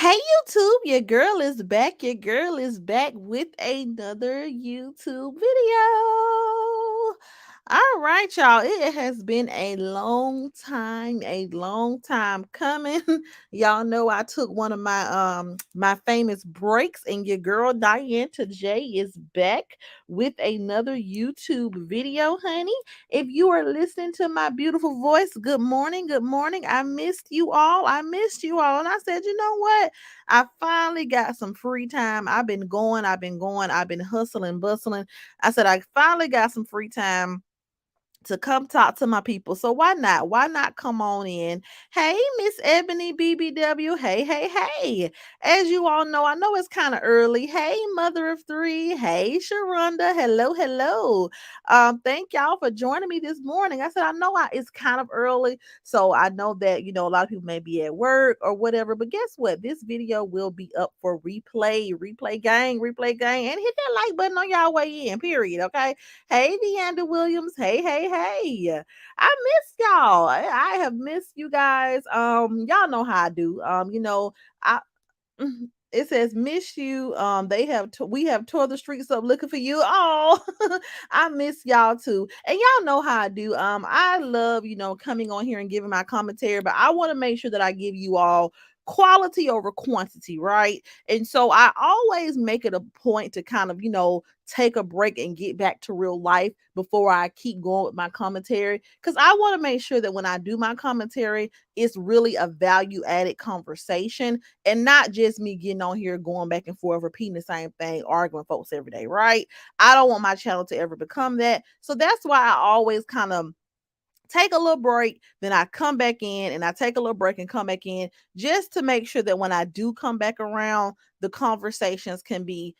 Hey YouTube, your girl is back. Your girl is back with another YouTube video. All right, y'all. It has been a long time coming. Y'all know I took one of my famous breaks, and your girl Dianta J is back with another YouTube video, honey. If you are listening to my beautiful voice, good morning, good morning. I missed you all. I missed you all. And I said, you know what? I finally got some free time. I've been hustling, bustling. I said, I finally got some free time to come talk to my people. So why not? Why not come on in? Hey, Miss Ebony BBW. Hey, hey, hey. As you all know, I know it's kind of early. Hey, mother of three. Hey, Sharonda. Hello, hello. Thank y'all for joining me this morning. I said, I know it's kind of early. So I know that, a lot of people may be at work or whatever. But guess what? This video will be up for replay gang, and hit that like button on y'all way in, period. Okay. Hey, Deanda Williams. Hey, hey, hey. I miss y'all. I have missed you guys. Y'all know how I do. I it says miss you. We have tore the streets up looking for you. Oh, I miss y'all too. And y'all know how I do. I love, coming on here and giving my commentary, but I want to make sure that I give you all quality over quantity, right? And so I always make it a point to kind of, take a break and get back to real life before I keep going with my commentary. Because I want to make sure that when I do my commentary, it's really a value added conversation and not just me getting on here going back and forth, repeating the same thing, arguing with folks every day, right? I don't want my channel to ever become that. So that's why I always kind of take a little break, then I come back in and I take a little break and come back in just to make sure that when I do come back around, the conversations can be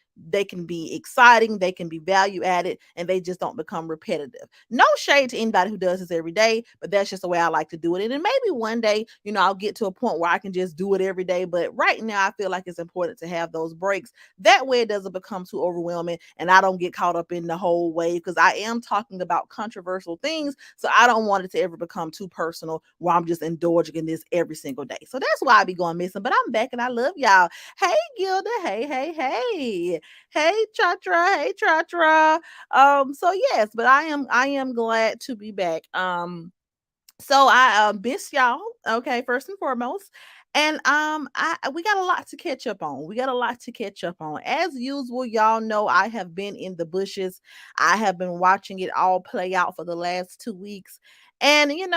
exciting, they can be value added, and they just don't become repetitive. No shade to anybody who does this every day, but that's just the way I like to do it. And then maybe one day, I'll get to a point where I can just do it every day. But right now, I feel like it's important to have those breaks. That way, it doesn't become too overwhelming and I don't get caught up in the whole wave because I am talking about controversial things. So I don't want it to ever become too personal where I'm just indulging in this every single day. So that's why I be going missing. But I'm back and I love y'all. Hey, Gilda. Hey, hey, hey. Hey, Chatra. Hey, Chatra. So yes, but I am glad to be back. So I miss y'all, okay, first and foremost. And I we got a lot to catch up on. We got a lot to catch up on. As usual, y'all know I have been in the bushes. I have been watching it all play out for the last 2 weeks. And it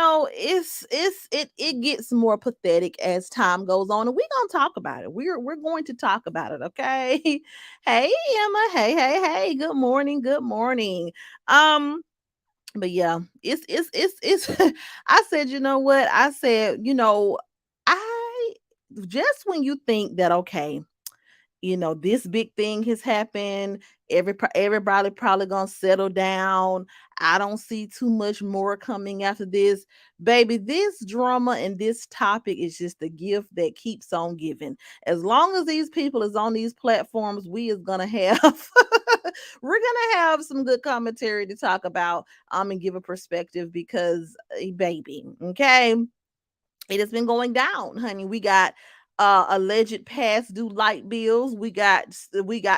gets more pathetic as time goes on. And we're gonna talk about it. We're going to talk about it, okay? Hey Emma, hey, hey, hey, good morning, good morning. Um but yeah, it's I said, you know what? I said, I just when you think that okay, this big thing has happened, everybody probably gonna settle down. I don't see too much more coming after this. Baby, this drama and this topic is just the gift that keeps on giving. As long as these people is on these platforms, we is gonna have we're gonna have some good commentary to talk about and give a perspective because baby, okay, it has been going down, honey. We got alleged past due light bills. We got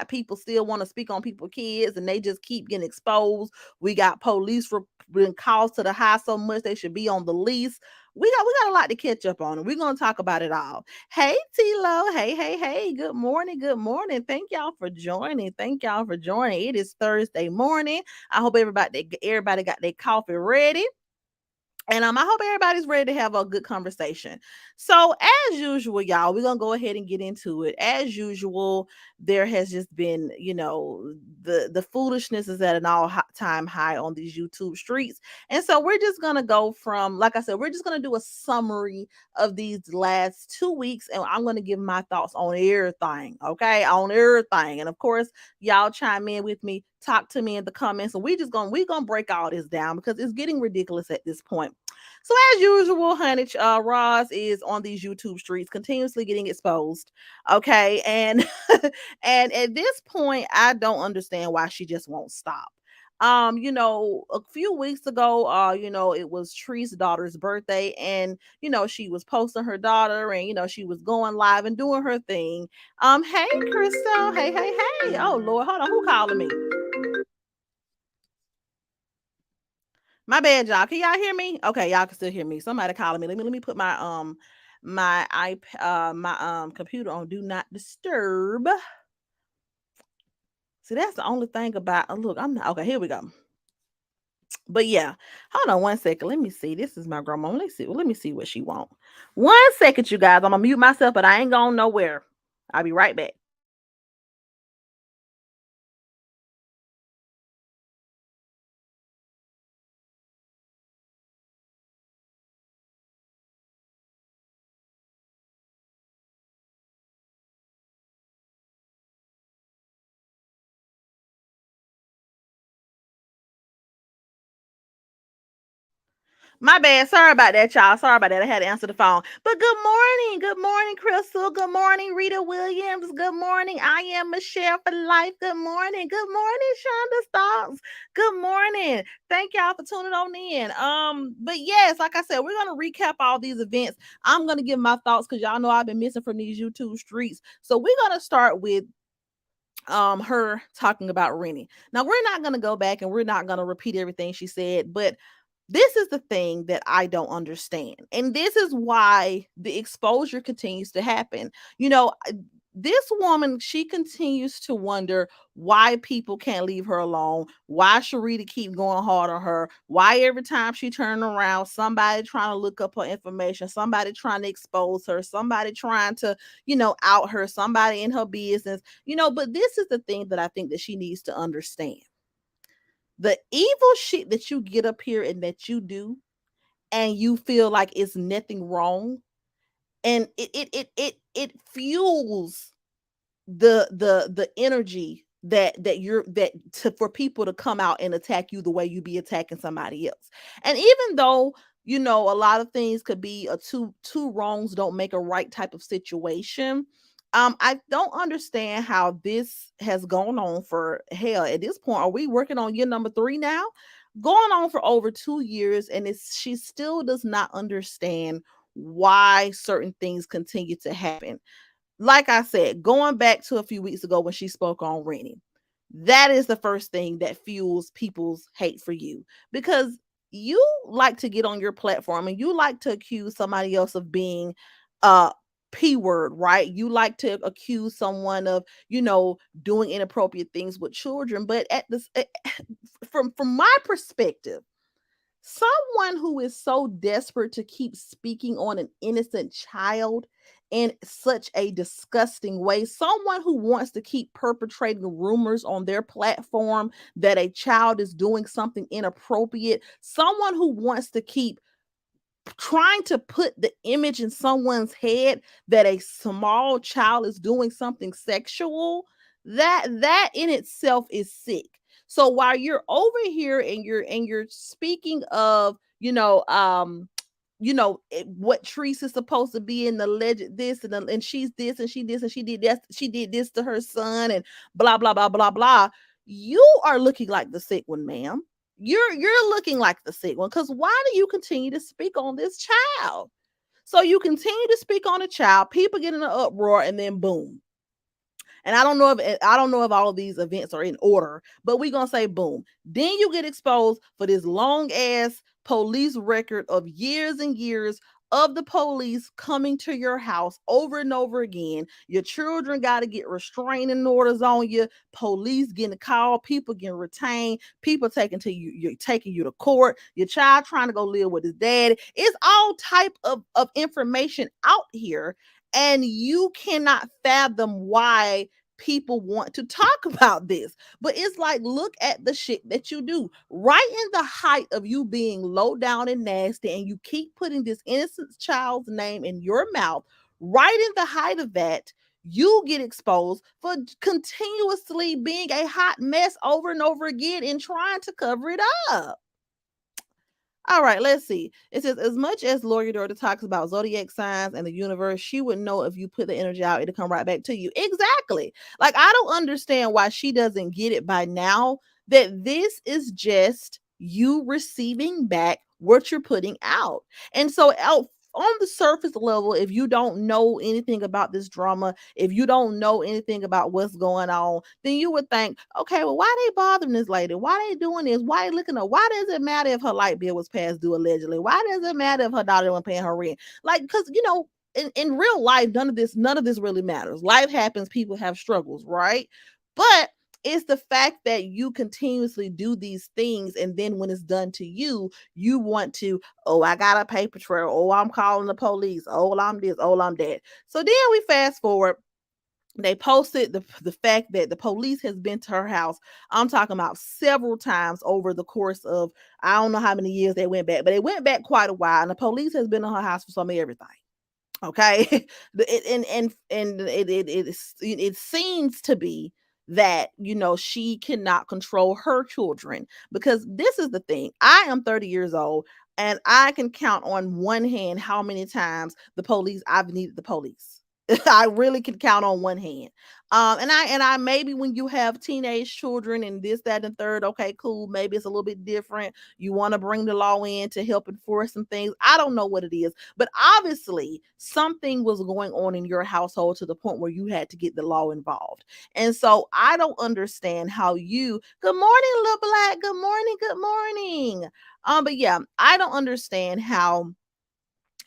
people still want to speak on people kids and they just keep getting exposed. We got police for being calls to the high so much they should be on the lease. We got a lot to catch up on and we're gonna talk about it all. Hey Tilo, hey, hey, hey, good morning, good morning. Thank y'all for joining. Thank y'all for joining. It is Thursday morning. I hope everybody got their coffee ready. And I hope everybody's ready to have a good conversation. So, as usual, y'all, we're gonna go ahead and get into it. As usual, there has just been, the foolishness is at an all-time high on these YouTube streets, and so we're just gonna go from, like I said, we're just gonna do a summary of these last 2 weeks, and I'm gonna give my thoughts on everything, okay, on everything, and of course, y'all chime in with me, talk to me in the comments, and we gonna break all this down because it's getting ridiculous at this point. So as usual, honey, Roz is on these YouTube streets, continuously getting exposed. Okay, and and at this point, I don't understand why she just won't stop. A few weeks ago, it was Tree's daughter's birthday, and she was posting her daughter, and she was going live and doing her thing. Hey Crystal, hey, hey, hey. Oh Lord, hold on, who calling me? My bad, y'all. Can y'all hear me? Okay, y'all can still hear me. Somebody calling me. Let me put my computer on do not disturb. See, that's the only thing about look, I'm not okay, here we go. But yeah, hold on 1 second. Let me see. This is my grandma. Let me see what she want. 1 second, you guys. I'm gonna mute myself, but I ain't going nowhere. I'll be right back. My bad. Sorry about that, y'all. Sorry about that. I had to answer the phone. But good morning. Good morning, Crystal. Good morning, Rita Williams. Good morning. I am Michelle for life. Good morning. Good morning, Shonda Stocks. Good morning. Thank y'all for tuning on in. But yes, like I said, we're gonna recap all these events. I'm gonna give my thoughts because y'all know I've been missing from these YouTube streets. So we're gonna start with her talking about Rennie. Now we're not going to go back and we're not going to repeat everything she said, but this is the thing that I don't understand. And this is why the exposure continues to happen. This woman, she continues to wonder why people can't leave her alone, why Sharita keep going hard on her, why every time she turn around, somebody trying to look up her information, somebody trying to expose her, somebody trying to, out her, somebody in her business, but this is the thing that I think that she needs to understand. The evil shit that you get up here and that you do, and you feel like it's nothing wrong, and it fuels the energy for people to come out and attack you the way you be attacking somebody else. And even though a lot of things could be a two wrongs don't make a right type of situation, I don't understand how this has gone on for hell. At this point, are we working on year number 3 now? Going on for over 2 years, and she still does not understand why certain things continue to happen. Like I said, going back to a few weeks ago when she spoke on Rennie, that is the first thing that fuels people's hate for you, because you like to get on your platform and you like to accuse somebody else of being a P word, right? You like to accuse someone of, doing inappropriate things with children. But at this, from my perspective, someone who is so desperate to keep speaking on an innocent child in such a disgusting way, someone who wants to keep perpetrating rumors on their platform that a child is doing something inappropriate, someone who wants to keep trying to put the image in someone's head that a small child is doing something sexual, that in itself is sick. So while you're over here and you're speaking of, what Treese is supposed to be in the legend, this and she's this and she this and she did this to her son and blah blah blah blah blah. You are looking like the sick one, ma'am. You're looking like the sick one, because why do you continue to speak on this child? So you continue to speak on a child, people get in an uproar, and then boom. And I don't know if all of these events are in order, but we're gonna say boom. Then you get exposed for this long ass police record of years and years of the police coming to your house over and over again. Your children got to get restraining orders on you, police getting called, people getting retained, people taking to you, you're taking you to court, your child trying to go live with his dad. It's all type of information out here, and you cannot fathom why people want to talk about this. But it's like, look at the shit that you do right in the height of you being low down and nasty, and you keep putting this innocent child's name in your mouth. Right in the height of that, you get exposed for continuously being a hot mess over and over again and trying to cover it up. All right, let's see. It says, as much as Lori Dorda talks about zodiac signs and the universe, she would know if you put the energy out, it'll come right back to you. Exactly. Like, I don't understand why she doesn't get it by now that this is just you receiving back what you're putting out. And so out on the surface level, if you don't know anything about this drama, if you don't know anything about what's going on, then you would think, okay, well, why they bothering this lady? Why they doing this? Why they looking up? Why does it matter if her light bill was past due allegedly? Why does it matter if her daughter wasn't paying her rent? Like, because in real life, none of this really matters. Life happens, people have struggles, right? But it's the fact that you continuously do these things, and then when it's done to you, you want to, oh, I got a paper trail, oh, I'm calling the police, oh, I'm this, oh, I'm that. So then we fast forward. They posted the fact that the police has been to her house. I'm talking about several times over the course of, I don't know how many years they went back, but they went back quite a while, and the police has been in her house for some of everything. Okay. It seems to be that she cannot control her children, because this is the thing. I am 30 years old, and I can count on one hand how many times I've needed the police. I really can count on one hand. And I maybe when you have teenage children and this, that, and third, okay, cool. Maybe it's a little bit different. You want to bring the law in to help enforce some things. I don't know what it is, but obviously something was going on in your household to the point where you had to get the law involved. And so I don't understand how good morning, little black. Good morning. Good morning. But yeah, I don't understand how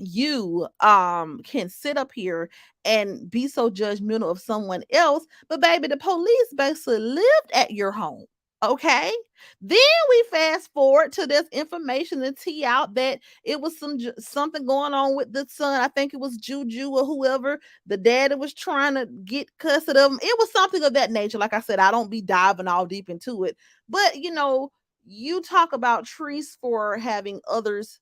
you can sit up here and be so judgmental of someone else, but baby, the police basically lived at your home. Okay. Then we fast forward to this information and tea out that it was something going on with the son. I think it was Juju or whoever the daddy was trying to get custody of him. It was something of that nature. Like I said, I don't be diving all deep into it, but you talk about Treese for having others,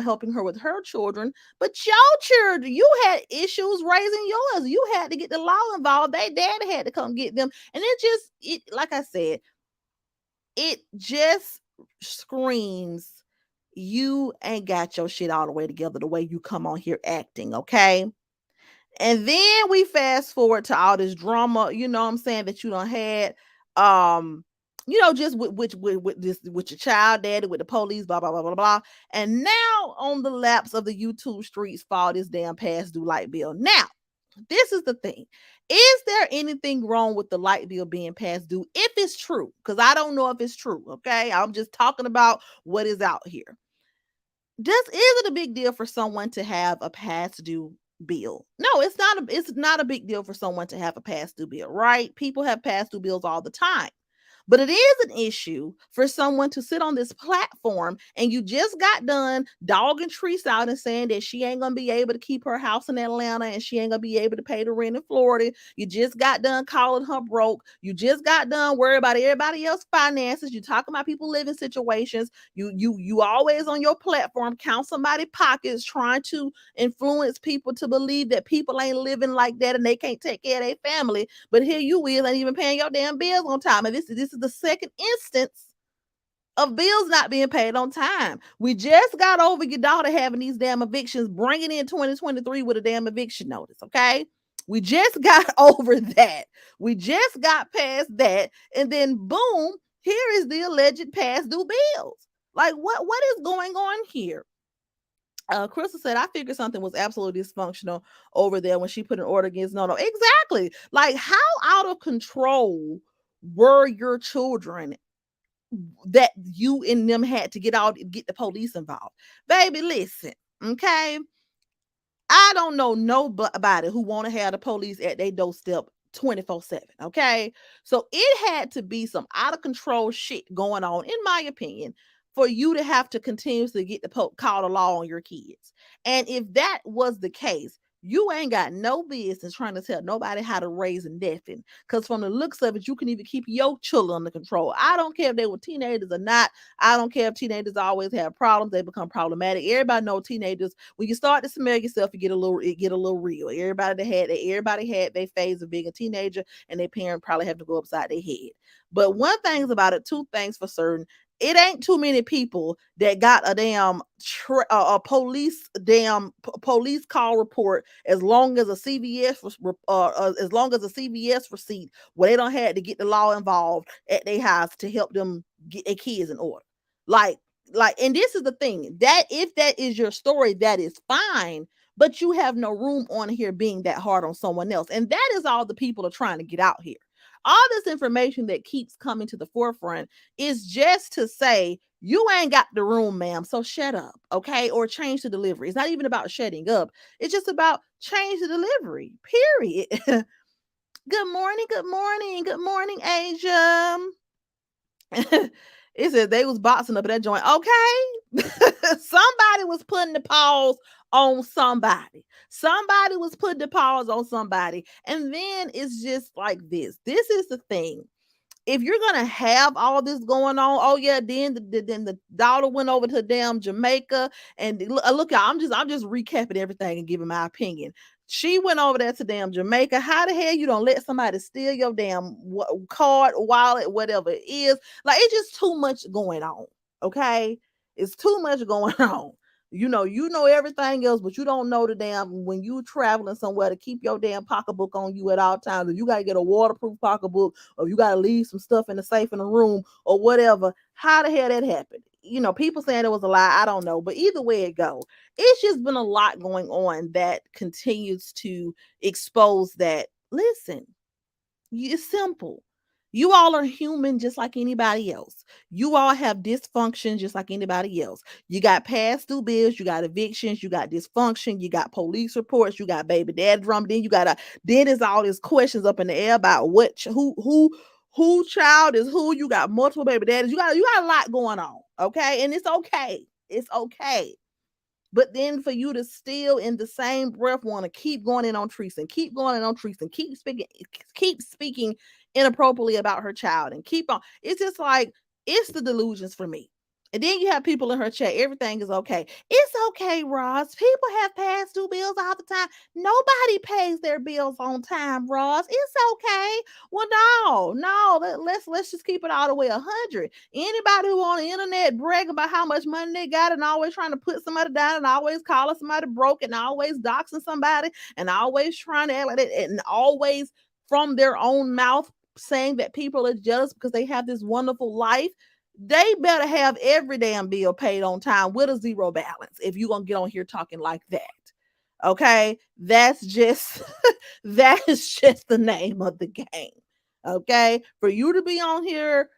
helping her with her children, but your children, you had issues raising yours. You had to get the law involved. They dad had to come get them, and like I said, it just screams you ain't got your shit all the way together the way you come on here acting, okay? And then we fast forward to all this drama, you know what I'm saying, that you done had. Just with your child daddy, with the police, blah, blah, blah, blah, blah. And now on the laps of the YouTube streets fall this damn past due light bill. Now, this is the thing. Is there anything wrong with the light bill being past due if it's true? Because I don't know if it's true. Okay. I'm just talking about what is out here. Is it a big deal for someone to have a past due bill? No, it's not a big deal for someone to have a past due bill, right? People have past due bills all the time. But it is an issue for someone to sit on this platform, and you just got done dogging Treese out and saying that she ain't gonna be able to keep her house in Atlanta and she ain't gonna be able to pay the rent in Florida. You just got done calling her broke. You just got done worrying about everybody else's finances. You talking about people living situations. You always on your platform count somebody pockets, trying to influence people to believe that people ain't living like that and they can't take care of their family. But here you is, ain't even paying your damn bills on time. And this is the second instance of bills not being paid on time. We just got over your daughter having these damn evictions, bringing in 2023 with a damn eviction notice, okay? We just got over that. We just got past that. And then boom, here is the alleged past due bills. Like what is going on here? Crystal said, I figured something was absolutely dysfunctional over there when she put an order against no. Exactly. Like, how out of control were your children that you and them had to get the police involved? Baby, listen, okay? I don't know nobody who want to have the police at their doorstep 24/7. Okay. So it had to be some out of control shit going on, in my opinion, for you to have to continuously get call the law on your kids. And if that was the case, you ain't got no business trying to tell nobody how to raise a nothing. Because from the looks of it, you can even keep your children under control. I don't care if they were teenagers or not. I don't care if teenagers always have problems. They become problematic. Everybody know teenagers, when you start to smell yourself, it get a little real. Everybody had their phase of being a teenager, and their parent probably have to go upside their head. But one thing's about it, two things for certain. it ain't too many people that got a damn a police police call report as long as a CVS as long as a CVS receipt where they don't had to get the law involved at their house to help them get their kids in order. Like and this is the thing that if that is your story, that is fine. But you have no room on here being that hard on someone else. And that is all the people are trying to get out here. All this information that keeps coming to the forefront is just to say you ain't got the room, ma'am. So shut up, okay? Or change the delivery. It's not even about shutting up. It's just about change the delivery. Period. Good morning, good morning, good morning, Asia. It said they was boxing up at that joint. Okay. Somebody was putting the pause on somebody. Somebody was putting the pause on somebody. And then it's just like this. This is the thing, if you're gonna have all this going on, oh yeah, then the daughter went over to damn Jamaica, and look, y'all, I'm just recapping everything and giving my opinion. She went over there to damn Jamaica. How the hell you don't let somebody steal your damn card, wallet, whatever it is? Like it's just too much going on. Okay, it's too much going on. You know everything else, but you don't know the damn when you traveling somewhere to keep your damn pocketbook on you at all times. If you gotta get a waterproof pocketbook, or you gotta leave some stuff in the safe in the room, or whatever. How the hell that happened? People saying it was a lie. I don't know, but either way it go, it's just been a lot going on that continues to expose that. Listen, it's simple. You all are human just like anybody else. You all have dysfunction just like anybody else. You got past due bills, you got evictions, you got dysfunction, you got police reports, you got baby dad drum. Then there's all these questions up in the air about who child is who. You got multiple baby daddies. You got a lot going on. Okay. And it's okay. It's okay. But then for you to still in the same breath want to keep going in on Teresa and keep going in on Teresa and keep speaking inappropriately about her child and keep on. It's just like it's the delusions for me. And then you have people in her chat, everything is okay. It's okay, Ross. People have past due bills all the time. Nobody pays their bills on time, Ross. It's okay. Well, no. Let's just keep it all the way 100. Anybody who on the internet brag about how much money they got and always trying to put somebody down and always calling somebody broke and always doxing somebody and always trying to act like that and always from their own mouth saying that people are jealous because they have this wonderful life, they better have every damn bill paid on time with a zero balance if you're gonna get on here talking like that. Okay, that's just that is just the name of the game. Okay, for you to be on here,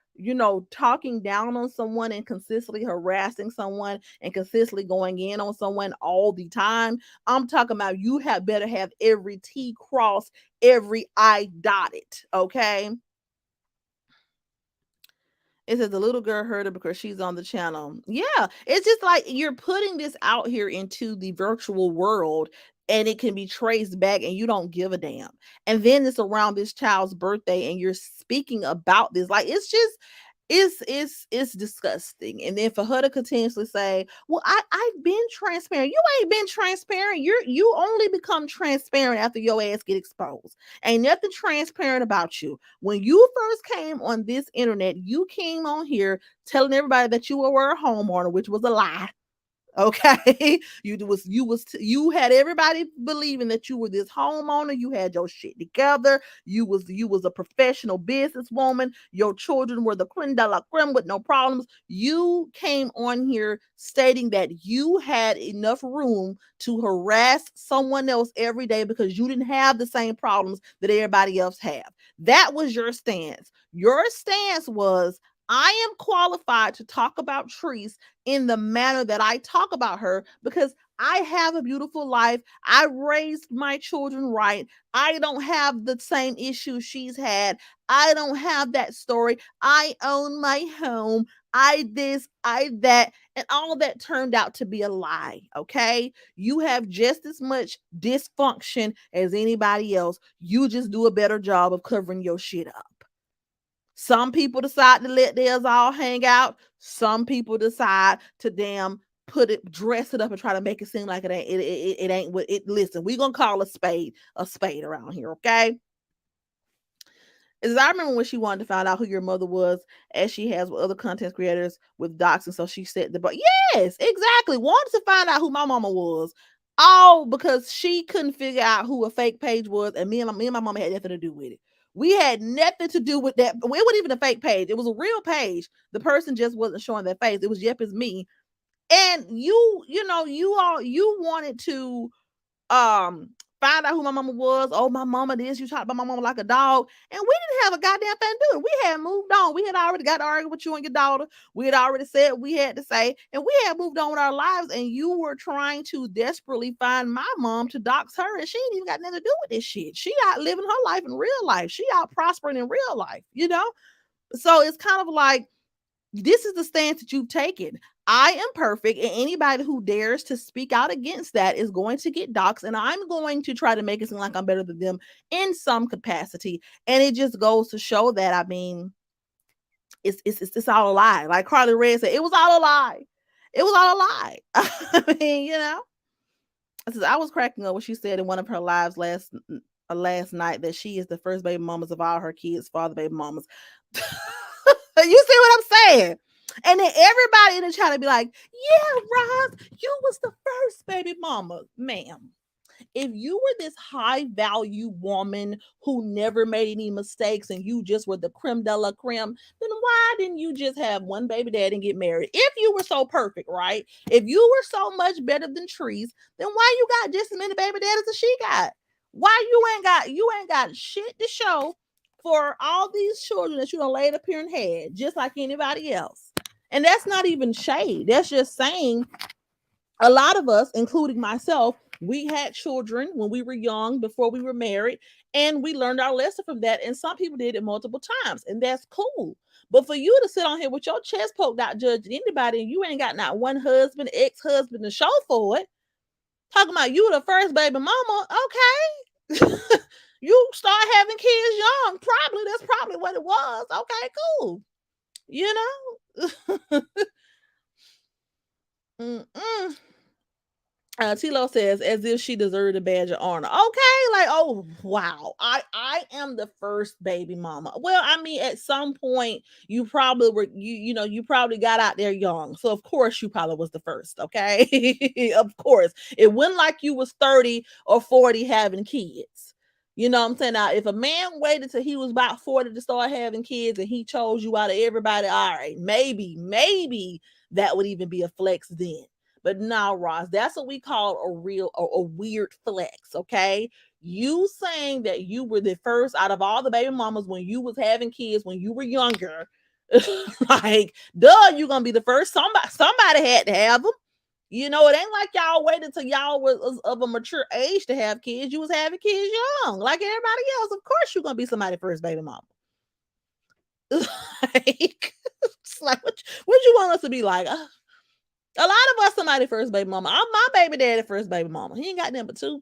talking down on someone and consistently harassing someone and consistently going in on someone all the time, I'm talking about you have better have every T crossed, every I dotted. Okay. It says the little girl heard it because she's on the channel. Yeah, it's just like you're putting this out here into the virtual world and it can be traced back and you don't give a damn. And then it's around this child's birthday and you're speaking about this. Like it's disgusting. And then for her to continuously say, well, I've been transparent. You ain't been transparent. You only become transparent after your ass get exposed. Ain't nothing transparent about you. When you first came on this internet, you came on here telling everybody that you were a homeowner, which was a lie. Okay, you had everybody believing that you were this homeowner. You had your shit together. You was a professional businesswoman. Your children were the creme de la creme with no problems. You came on here stating that you had enough room to harass someone else every day because you didn't have the same problems that everybody else have. That was your stance. Your stance was, I am qualified to talk about Treese in the manner that I talk about her because I have a beautiful life. I raised my children right. I don't have the same issues she's had. I don't have that story. I own my home. I this, I that. And all of that turned out to be a lie. Okay. You have just as much dysfunction as anybody else. You just do a better job of covering your shit up. Some people decide to let theirs all hang out. Some people decide to damn dress it up and try to make it seem like it ain't what it. Listen, we gonna call a spade around here, okay? Is I remember when she wanted to find out who your mother was, as she has with other content creators with docs, and so she said the but yes, exactly. Wanted to find out who my mama was, all because she couldn't figure out who a fake page was, and me and my mama had nothing to do with it. We had nothing to do with that. It wasn't even a fake page. It was a real page. The person just wasn't showing their face. It was Yep, it's me. And you wanted to um find out who my mama was. Oh, my mama this. You talked about my mama like a dog. And we didn't have a goddamn thing to do it. We had moved on. We had already got to argue with you and your daughter. We had already said what we had to say. And we had moved on with our lives. And you were trying to desperately find my mom to dox her. And she ain't even got nothing to do with this shit. She out living her life in real life. She out prospering in real life, you know? So it's kind of like, this is the stance that you've taken. I am perfect, and anybody who dares to speak out against that is going to get doxxed, and I'm going to try to make it seem like I'm better than them in some capacity. And it just goes to show that, I mean, it's all a lie. Like Carly Red said, it was all a lie. It was all a lie. I mean, I was cracking up when she said in one of her lives last night that she is the first baby mamas of all her kids' father baby mamas. You see what I'm saying? And then everybody in the chat would be like, yeah, Roz, you was the first baby mama. Ma'am, if you were this high value woman who never made any mistakes and you just were the creme de la creme, then why didn't you just have one baby dad and get married? If you were so perfect, right? If you were so much better than trees, then why you got just as many baby daddies as she got? Why you ain't got shit to show for all these children that you done laid up here and had, just like anybody else? And that's not even shade. That's just saying a lot of us, including myself, we had children when we were young before we were married, and we learned our lesson from that. And some people did it multiple times, and that's cool. But for you to sit on here with your chest poked out judging anybody, and you ain't got not one husband, ex-husband to show for it, talking about you the first baby mama, okay. You start having kids young, probably that's probably what it was. Okay, cool. You know. Mm-mm. Tilo says, as if she deserved a badge of honor. Okay, like, oh wow, I am the first baby mama. Well, I mean, at some point you probably were you probably got out there young, so of course you probably was the first. Okay, of course it wasn't like you was 30 or 40 having kids. You know what I'm saying? Now, if a man waited till he was about 40 to start having kids and he chose you out of everybody, all right, maybe that would even be a flex then. But now, Ross, that's what we call a weird flex, okay? You saying that you were the first out of all the baby mamas when you was having kids when you were younger, like, duh, you're gonna be the first. Somebody had to have them. You know, it ain't like y'all waited till y'all was of a mature age to have kids. You was having kids young, like everybody else. Of course, you're gonna be somebody's first baby mama. Like, it's like what you want us to be like? A lot of us somebody first baby mama. I'm my baby daddy first baby mama. He ain't got nothing but two.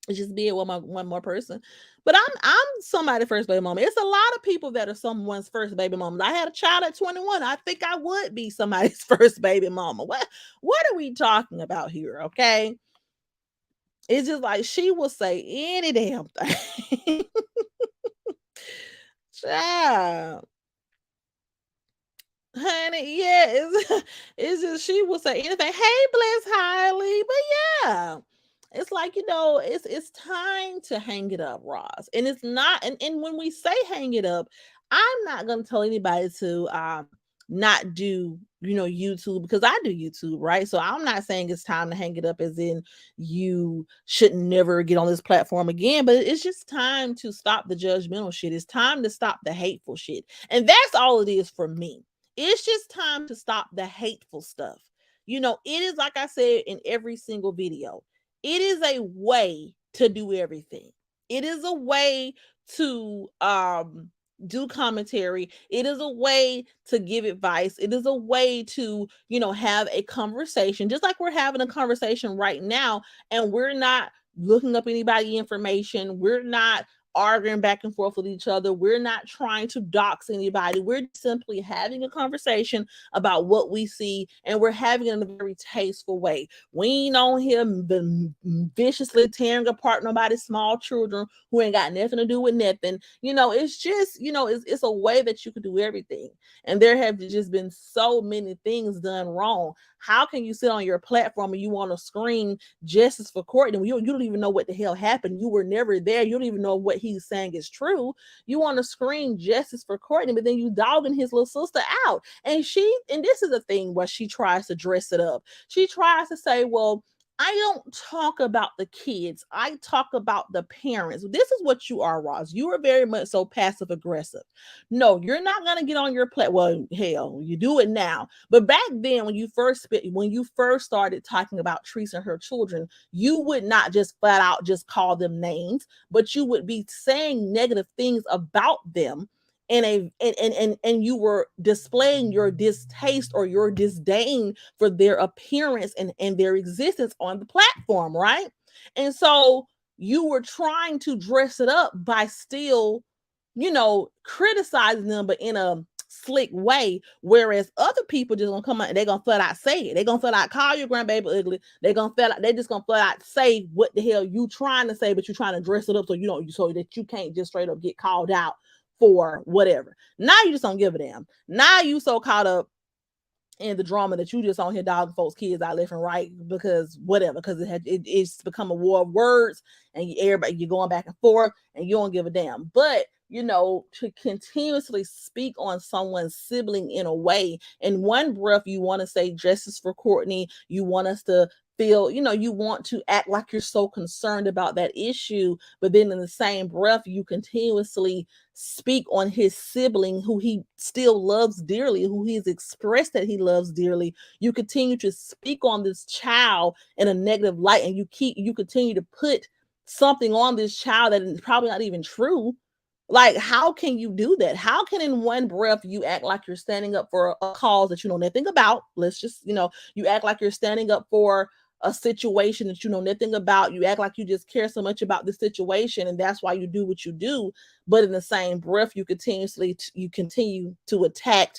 It's just being one more person. But I'm somebody first baby mama. It's a lot of people that are someone's first baby mama. I had a child at 21. I think I would be somebody's first baby mama. What are we talking about here? Okay. It's just like she will say any damn thing. Child. Honey, yeah, it's just she will say anything. Hey, bless highly, but yeah, it's like it's time to hang it up, Ross. And it's not, and when we say hang it up, I'm not gonna tell anybody to not do YouTube, because I do YouTube, right? So I'm not saying it's time to hang it up as in you should never get on this platform again, but it's just time to stop the judgmental shit. It's time to stop the hateful shit, and that's all it is for me. It's just time to stop the hateful stuff. It is, like I said in every single video, it is a way to do everything. It is a way to do commentary. It is a way to give advice. It is a way to, have a conversation, just like we're having a conversation right now, and we're not looking up anybody information. We're not arguing back and forth with each other. We're not trying to dox anybody. We're simply having a conversation about what we see, and we're having it in a very tasteful way. We ain't on here viciously tearing apart nobody's small children who ain't got nothing to do with nothing. It's just, it's a way that you can do everything. And there have just been so many things done wrong. How can you sit on your platform and you want to scream justice for Courtney? You don't even know what the hell happened. You were never there. You don't even know what he's saying is true. You want to scream justice for Courtney, but then you dogging his little sister out. And this is the thing where she tries to dress it up. She tries to say, well, I don't talk about the kids. I talk about the parents. This is what you are, Ross. You are very much so passive aggressive. No, you're not gonna get on your plate. Well, hell, you do it now. But back then, when you first started talking about Teresa and her children, you would not just flat out just call them names, but you would be saying negative things about them, and you were displaying your distaste or your disdain for their appearance and their existence on the platform, right? And so you were trying to dress it up by still, criticizing them, but in a slick way. Whereas other people just gonna come out and they're gonna flat out say it. They're gonna flat out call your grandbaby ugly. They just gonna flat out say what the hell you trying to say, but you're trying to dress it up so that you can't just straight up get called out for whatever. Now you just don't give a damn. Now you so caught up in the drama that you just on here dogging folks' kids out left and right because whatever, because it's become a war of words, and everybody you're going back and forth and you don't give a damn. But to continuously speak on someone's sibling in a way, in one breath you want to say justice for Courtney, you want us to feel, you want to act like you're so concerned about that issue, but then in the same breath you continuously speak on his sibling who he still loves dearly, who he's expressed that he loves dearly. You continue to speak on this child in a negative light, and you continue to put something on this child that is probably not even true. Like, how can you do that? How can in one breath you act like you're standing up for a cause that you know nothing about? Let's just, you act like you're standing up for a situation that you know nothing about. You act like you just care so much about the situation, and that's why you do what you do. But in the same breath, you continue to attack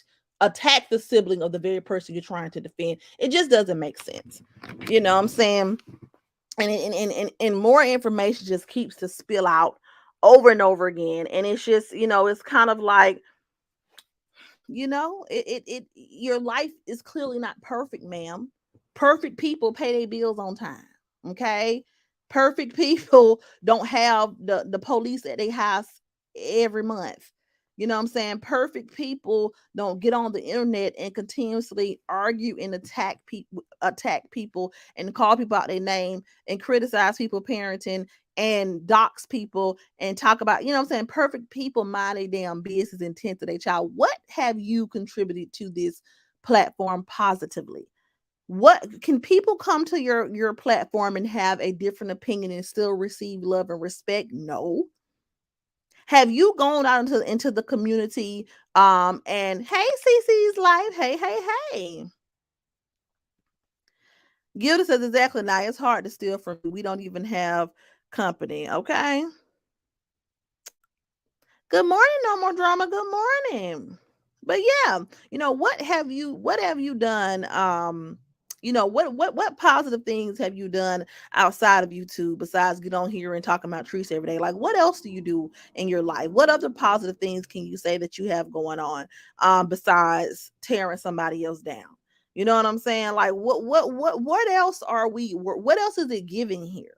the sibling of the very person you're trying to defend. It just doesn't make sense. You know what I'm saying? And more information just keeps to spill out over and over again. And it's just, it's kind of like, your life is clearly not perfect, ma'am. Perfect people pay their bills on time. Okay. Perfect people don't have the police at their house every month. You know what I'm saying? Perfect people don't get on the internet and continuously argue and attack people and call people out their name and criticize people parenting and dox people and talk about, you know what I'm saying? Perfect people mind a damn business and tend to their child. What have you contributed to this platform positively? What can people come to your platform and have a different opinion and still receive love and respect? No. Have you gone out into the community and hey, CC's life, hey. Gilda says exactly. Now it's hard to steal from you. We don't even have company. Okay. Good morning, no more drama. Good morning. But yeah, what have you done? What positive things have you done outside of YouTube besides get on here and talking about Teresa every day? Like, what else do you do in your life? What other positive things can you say that you have going on besides tearing somebody else down? You know what I'm saying? Like, what else are we? What else is it giving here?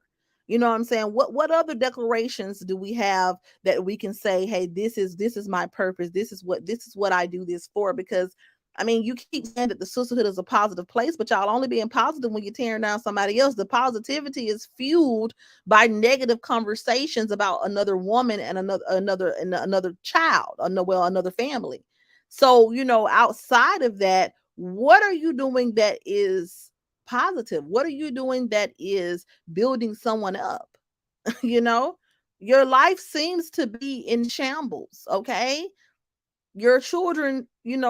You know what I'm saying? What other declarations do we have that we can say, hey, this is my purpose. This is what I do this for? Because I mean, you keep saying that the sisterhood is a positive place, but y'all only being positive when you're tearing down somebody else. The positivity is fueled by negative conversations about another woman and another child, another family. So, outside of that, what are you doing that is positive? What are you doing that is building someone up? you know, your life seems to be in shambles, okay? Your children,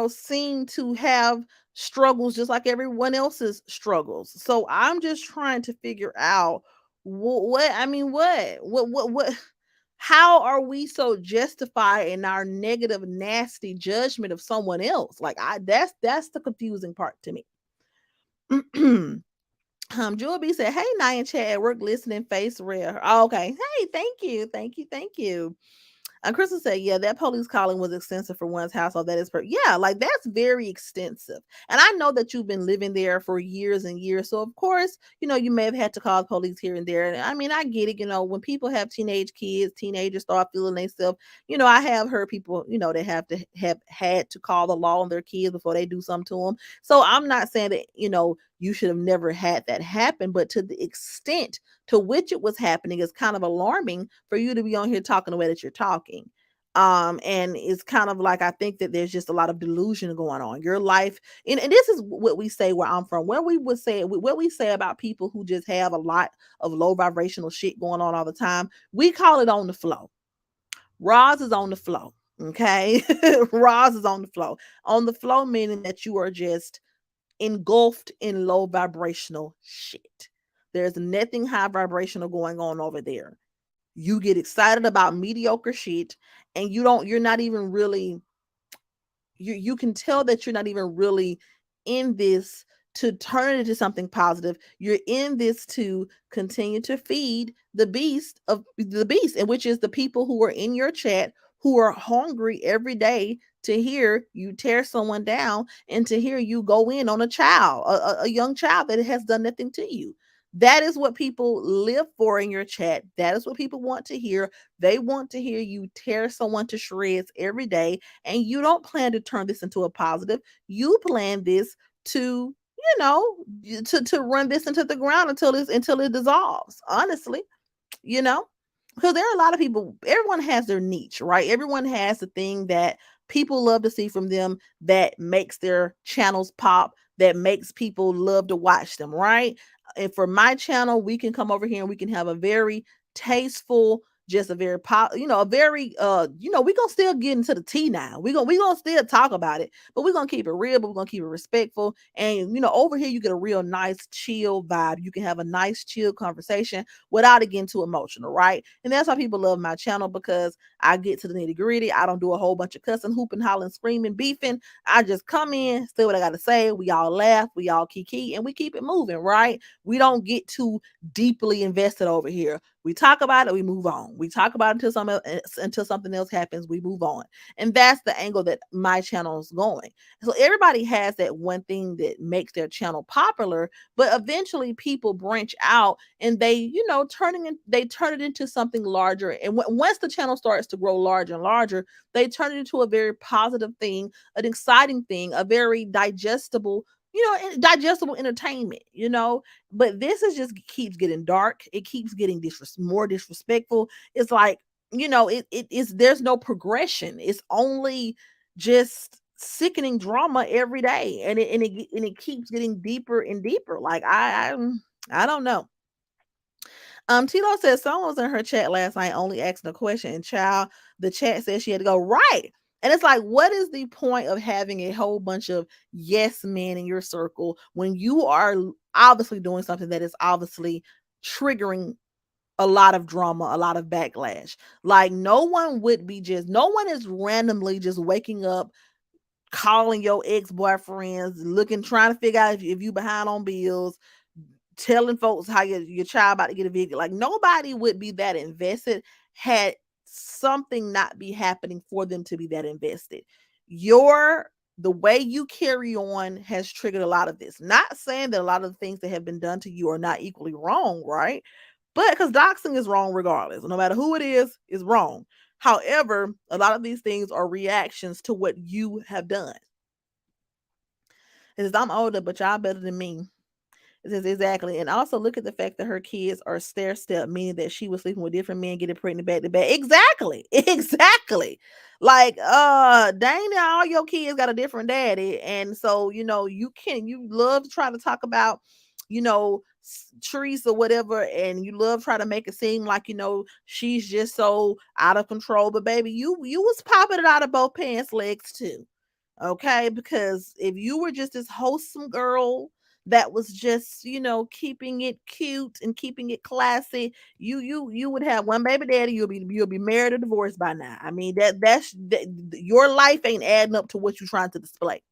seem to have struggles just like everyone else's struggles. So I'm just trying to figure out what I mean, what How are we so justified in our negative, nasty judgment of someone else? Like that's the confusing part to me. Jewel B said, "Hey, Nia chat at work, listening, face rare." Oh, okay. Hey, thank you. Crystal said, "Yeah, that police calling was extensive for one's household. That is, yeah, like that's very extensive." And I know that you've been living there for years and years, so of course, you may have had to call the police here and there. And I mean, I get it. When people have teenage kids, teenagers start feeling themselves. I have heard people, they have to have had to call the law on their kids before they do something to them. So I'm not saying that you should have never had that happen, but to the extent to which it was happening is kind of alarming for you to be on here talking the way that you're talking. And it's kind of like, I think that there's just a lot of delusion going on your life. And this is what we say where I'm from, where we would say what we say about people who just have a lot of low vibrational shit going on all the time. We call it on the flow. Roz is on the flow. Okay. Roz is on the flow, meaning that you are just engulfed in low vibrational shit. There's nothing high vibrational going on over there. You get excited about mediocre shit, and you're not even really, you can tell that you're not even really in this to turn it into something positive. You're in this to continue to feed the beast, and which is the people who are in your chat, who are hungry every day to hear you tear someone down and to hear you go in on a child, a young child that has done nothing to you. That is what people live for in your chat. That is what people want to hear. They want to hear you tear someone to shreds every day, and you don't plan to turn this into a positive. You plan this to, to run this into the ground until it dissolves. Honestly, you know because there are a lot of people. Everyone has their niche, right? Everyone has the thing that people love to see from them, that makes their channels pop, that makes people love to watch them, right? And for my channel, we can come over here and we can have a very tasteful, just a very pop, a very we're gonna still get into the tea now. We're gonna still talk about it, but we're gonna keep it real, but we're gonna keep it respectful. And over here you get a real nice chill vibe. You can have a nice chill conversation without it getting too emotional, right? And that's why people love my channel, because I get to the nitty-gritty. I don't do a whole bunch of cussing, hooping, hollering, screaming, beefing. I just come in, say what I gotta say. We all laugh, we all kiki, and we keep it moving, right? We don't get too deeply invested over here. We talk about it, we move on. We talk about it until something else happens, we move on. And that's the angle that my channel is going. So everybody has that one thing that makes their channel popular, but eventually people branch out and they, they turn it into something larger. And once the channel starts to grow larger and larger, they turn it into a very positive thing, an exciting thing, a very digestible entertainment, but this is just keeps getting dark. It keeps getting more disrespectful. It's like, it is, there's no progression. It's only just sickening drama every day, and it keeps getting deeper and deeper. Like I don't know. Tilo says someone was in her chat last night only asking a question, and child, the chat said she had to go. Right. And it's like, what is the point of having a whole bunch of yes men in your circle when you are obviously doing something that is obviously triggering a lot of drama, a lot of backlash? Like, no one is randomly just waking up, calling your ex-boyfriends, trying to figure out if you behind on bills, telling folks how your child about to get evicted. Like, nobody would be that invested had something not be happening for them to be that invested. The way you carry on has triggered a lot of this. Not saying that a lot of the things that have been done to you are not equally wrong, right? But because doxing is wrong regardless, no matter who it is wrong. However, a lot of these things are reactions to what you have done. It says, I'm older, but y'all better than me. It says, exactly. And also look at the fact that her kids are stair step, meaning that she was sleeping with different men, getting pregnant back to back. Exactly. Exactly. Like, dang, all your kids got a different daddy. And so, you love trying to talk about, Teresa, whatever, and you love trying to make it seem like, she's just so out of control. But baby, you was popping it out of both pants legs too. Okay, because if you were just this wholesome girl, that was just, keeping it cute and keeping it classy, you would have one baby daddy, you'll be married or divorced by now. I mean, your life ain't adding up to what you're trying to display.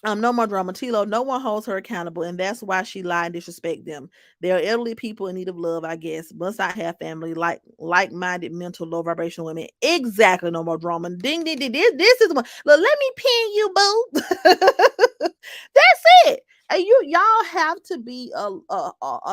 No more drama. Tilo, no one holds her accountable, and that's why she lied and disrespect them. They are elderly people in need of love, I guess. Must not have family, like-minded, mental, low vibrational women. Exactly. No more drama. Ding ding ding. This is the one. Look, let me pin you, boo. That's it. And y'all have to be a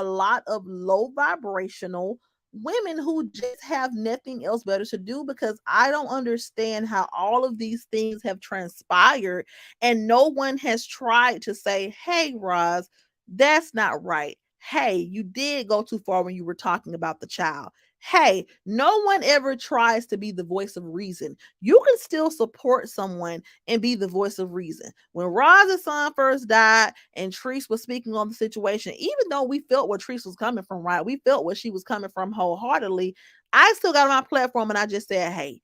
lot of low vibrational women who just have nothing else better to do, because I don't understand how all of these things have transpired and no one has tried to say, hey, Roz, that's not right. Hey, you did go too far when you were talking about the child. Hey, no one ever tries to be the voice of reason. You can still support someone and be the voice of reason. When Roz's son first died and Treese was speaking on the situation, even though we felt where Treese was coming from, right? We felt where she was coming from wholeheartedly. I still got on my platform and I just said, hey,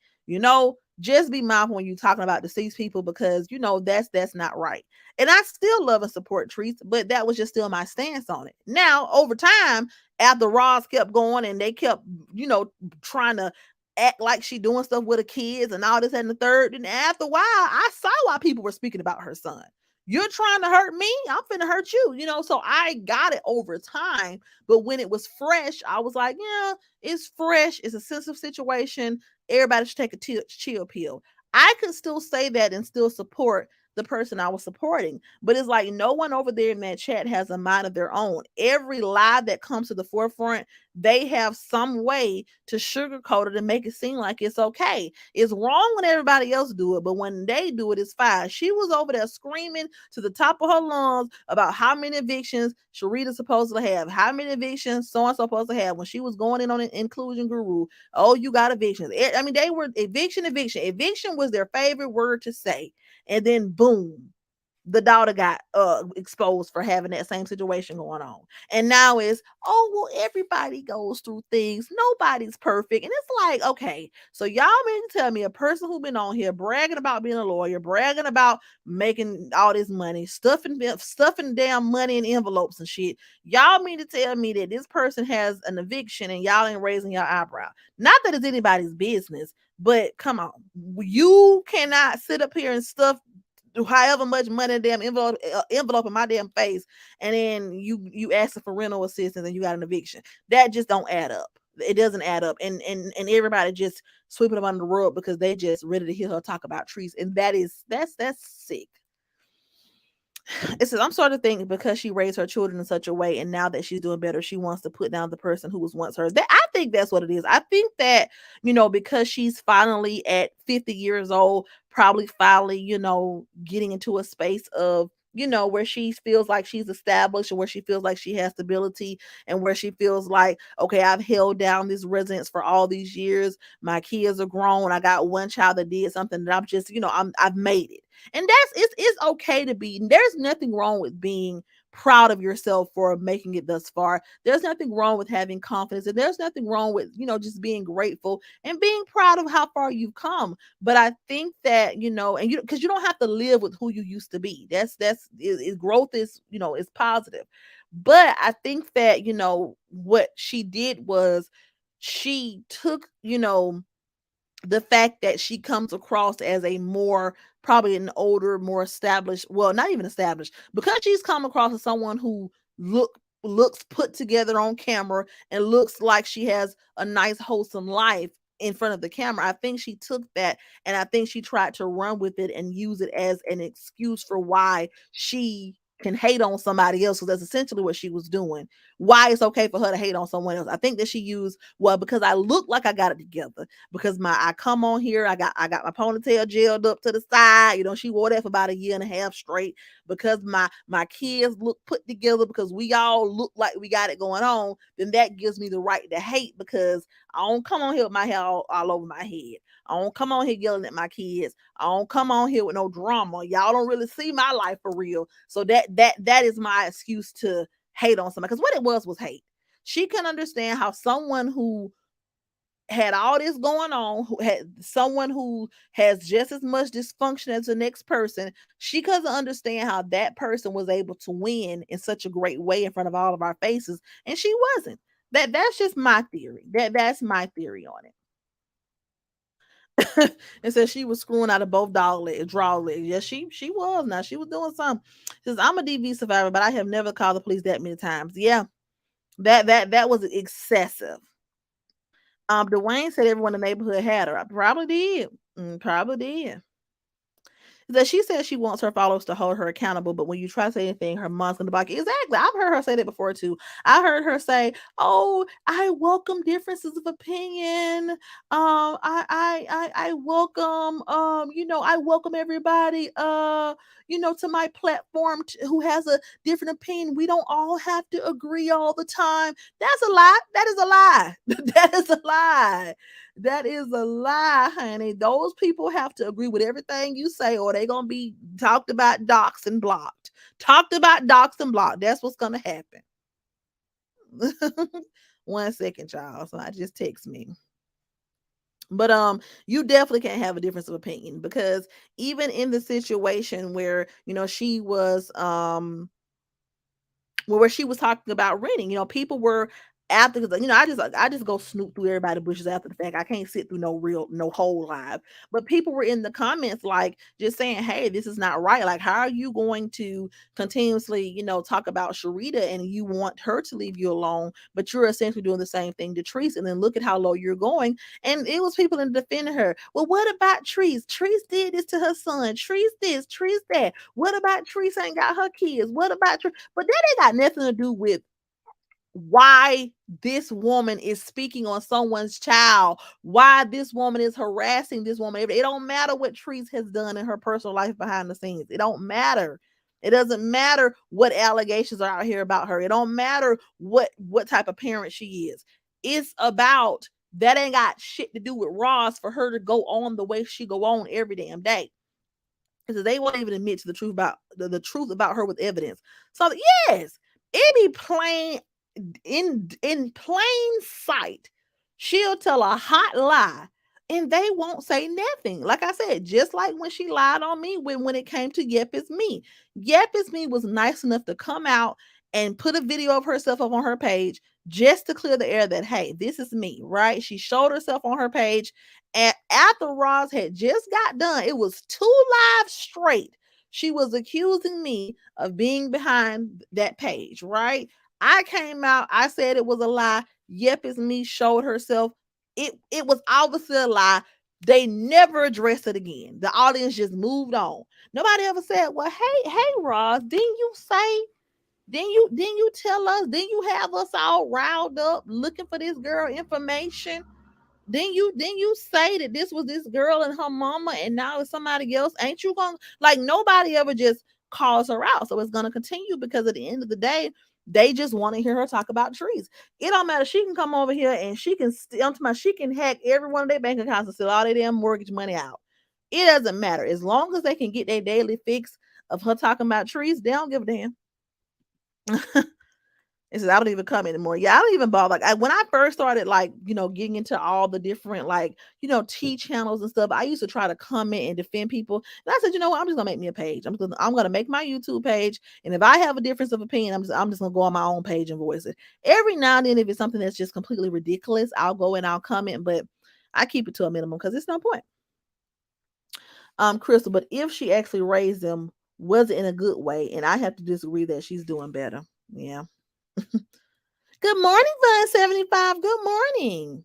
just be mindful when you're talking about deceased people, because that's not right. And I still love and support Treese, but that was just still my stance on it. Now, over time, after Roz kept going and they kept, trying to act like she doing stuff with her kids and all this and the third, and after a while, I saw why people were speaking about her son. You're trying to hurt me, I'm finna hurt you, so I got it over time. But when it was fresh, I was like, yeah, it's fresh, it's a sensitive situation, everybody should take a chill pill. I could still say that and still support the person I was supporting. But it's like no one over there in that chat has a mind of their own. Every lie that comes to the forefront, they have some way to sugarcoat it and make it seem like it's okay. It's wrong when everybody else do it, but when they do it, it's fine. She was over there screaming to the top of her lungs about how many evictions Sharita's supposed to have, how many evictions so-and-so supposed to have when she was going in on an inclusion guru. Oh, you got evictions. I mean, they were eviction, eviction. Eviction was their favorite word to say. And then boom, the daughter got exposed for having that same situation going on. And now it's, oh, well, everybody goes through things. Nobody's perfect. And it's like, okay, so y'all mean to tell me a person who been on here bragging about being a lawyer, bragging about making all this money, stuffing damn money in envelopes and shit. Y'all mean to tell me that this person has an eviction and y'all ain't raising your eyebrow? Not that it's anybody's business, but come on, you cannot sit up here and stuff however much money damn envelope in my damn face, and then you asking for rental assistance and you got an eviction. That just don't add up. It doesn't add up, and everybody just sweeping them under the rug because they just ready to hear her talk about trees, and that's sick. It says, I'm starting to think because she raised her children in such a way, and now that she's doing better, she wants to put down the person who was once hers. I think that's what it is. I think that, because she's finally at 50 years old, probably finally, getting into a space of, where she feels like she's established and where she feels like she has stability and where she feels like, okay, I've held down this residence for all these years. My kids are grown. I got one child that did something that I'm just, I've made it. And it's okay to be, there's nothing wrong with being proud of yourself for making it thus far. There's nothing wrong with having confidence, and there's nothing wrong with, just being grateful and being proud of how far you've come. But I think that, and because you don't have to live with who you used to be. Growth is, is positive. But I think that, what she did was she took, the fact that she comes across as a more, probably an older, more established, well, not even established, because she's come across as someone who looks put together on camera and looks like she has a nice wholesome life in front of the camera. I think she took that and I think she tried to run with it and use it as an excuse for why she can hate on somebody else, because that's essentially what she was doing. Why it's okay for her to hate on someone else. I think that she used, well, because I look like I got it together, because I come on here, I got my ponytail gelled up to the side. She wore that for about a year and a half straight, because my kids look put together, because we all look like we got it going on. Then that gives me the right to hate, because I don't come on here with my hair all over my head. I don't come on here yelling at my kids. I don't come on here with no drama. Y'all don't really see my life for real. So that is my excuse to hate on somebody, because what it was hate. She can understand how someone who had all this going on, who had someone who has just as much dysfunction as the next person. She doesn't understand how that person was able to win in such a great way in front of all of our faces, and she wasn't. That's just my theory. That's my theory on it. And said she was screwing out of both dog legs, draw legs. Yes, she was. Now she was doing something. Says I'm a DV survivor, but I have never called the police that many times. Yeah, that was excessive. Dwayne said everyone in the neighborhood had her. I probably did. Probably did. That she says she wants her followers to hold her accountable, but when you try to say anything, her mom's gonna block you. Exactly. I've heard her say that before too. I heard her say, "Oh, I welcome differences of opinion. I welcome I welcome everybody to my platform who has a different opinion. We don't all have to agree all the time." That's a lie. That is a lie. That is a lie. That is a lie, honey. Those people have to agree with everything you say, or they're gonna be talked about, doxed, and blocked. Talked about, doxed, and blocked. That's what's gonna happen. 1 second, child. So I just text me. But you definitely can't have a difference of opinion, because even in the situation where she was where she was talking about renting. People were after, because I just go snoop through everybody's bushes after the fact. I can't sit through no whole live. But people were in the comments like just saying, "Hey, this is not right. Like, how are you going to continuously, talk about Sharita and you want her to leave you alone, but you're essentially doing the same thing to Treese, and then look at how low you're going." And it was people in defending her. Well, what about Treese? Treese did this to her son. Treese this, Treese that. What about Treese ain't got her kids? What about Treese? But that ain't got nothing to do with why this woman is speaking on someone's child, why this woman is harassing this woman. It don't matter what Treese has done in her personal life behind the scenes. It don't matter. It doesn't matter what allegations are out here about her. It don't matter what type of parent she is. It's about that ain't got shit to do with Ross for her to go on the way she go on every damn day, because they won't even admit to the truth about the truth about her with evidence. So yes, it be plain in plain sight. She'll tell a hot lie and they won't say nothing. Like I said, just like when she lied on me when it came to Yep It's Me. Yep It's Me was nice enough to come out and put a video of herself up on her page just to clear the air that, hey, this is me, right? She showed herself on her page. And after Roz had just got done, it was 2 lives straight. She was accusing me of being behind that page, right? I came out, I said it was a lie. Yep It's Me showed herself. It was obviously a lie. They never addressed it again. The audience just moved on. Nobody ever said, "Well, hey, Roz, didn't you tell us, didn't you have us all riled up looking for this girl information? Didn't you say that this was this girl and her mama and now it's somebody else? Ain't you gonna," like, nobody ever just calls her out. So it's gonna continue, because at the end of the day, they just want to hear her talk about trees. It don't matter. She can come over here and she can she can hack every one of their bank accounts and steal all their damn mortgage money out. It doesn't matter. As long as they can get their daily fix of her talking about trees, they don't give a damn. It says, "I don't even come anymore." Yeah, I don't even bother. Like, when I first started, like, getting into all the different, like, T channels and stuff, I used to try to comment and defend people. And I said, you know what? I'm just gonna make me a page. I'm gonna make my YouTube page. And if I have a difference of opinion, I'm just gonna go on my own page and voice it. Every now and then, if it's something that's just completely ridiculous, I'll go and I'll comment, but I keep it to a minimum because it's no point. Crystal, but if she actually raised them, was it in a good way? And I have to disagree that she's doing better. Yeah. Good morning, Fun75. Good morning.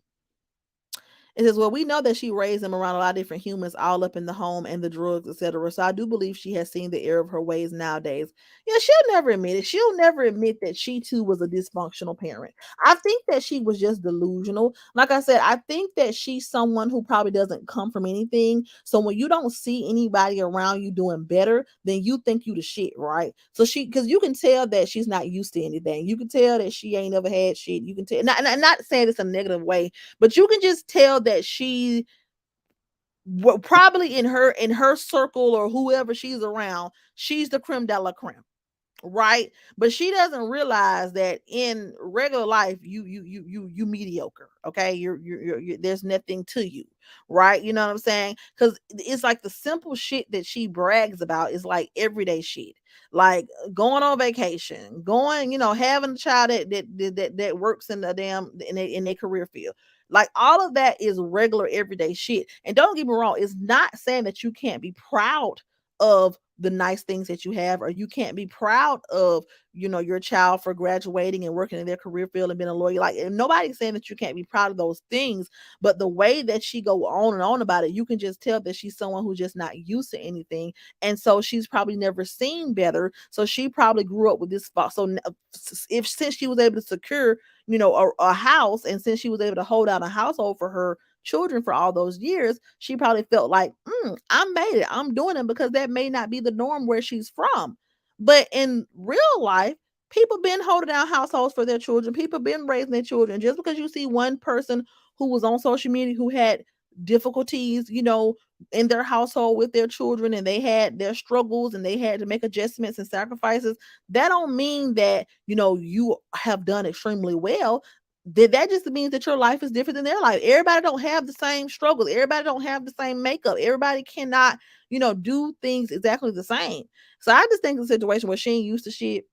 It says, "Well, we know that she raised them around a lot of different humans, all up in the home and the drugs, etc. So I do believe she has seen the error of her ways nowadays." Yeah, she'll never admit it. She'll never admit that she too was a dysfunctional parent. I think that she was just delusional. Like I said, I think that she's someone who probably doesn't come from anything. So when you don't see anybody around you doing better, then you think you the shit, right? So because you can tell that she's not used to anything. You can tell that she ain't ever had shit. You can tell, not saying it's a negative way, but you can just tell that she probably in her circle or whoever she's around, she's the creme de la creme. right? But she doesn't realize that in regular life, you mediocre. Okay, there's nothing to you, right? You know what I'm saying? Because it's like the simple shit that she brags about is like everyday shit, like going on vacation, going, having a child that works in the damn in their career field. Like all of that is regular everyday shit. And don't get me wrong, it's not saying that you can't be proud of the nice things that you have, or you can't be proud of, your child for graduating and working in their career field and being a lawyer. Like, and nobody's saying that you can't be proud of those things, but the way that she go on and on about it, you can just tell that she's someone who's just not used to anything. And so she's probably never seen better. So she probably grew up with this thought. So if since she was able to secure, a house, and since she was able to hold down a household for her children for all those years, she probably felt like, I made it. I'm doing it, because that may not be the norm where she's from. But in real life, people been holding down households for their children. People been raising their children. Just because you see one person who was on social media who had difficulties, in their household with their children, and they had their struggles and they had to make adjustments and sacrifices, that don't mean that, you have done extremely well. That just means that your life is different than their life. Everybody don't have the same struggles. Everybody don't have the same makeup. Everybody cannot, do things exactly the same. So I just think it's a situation where she ain't used to shit.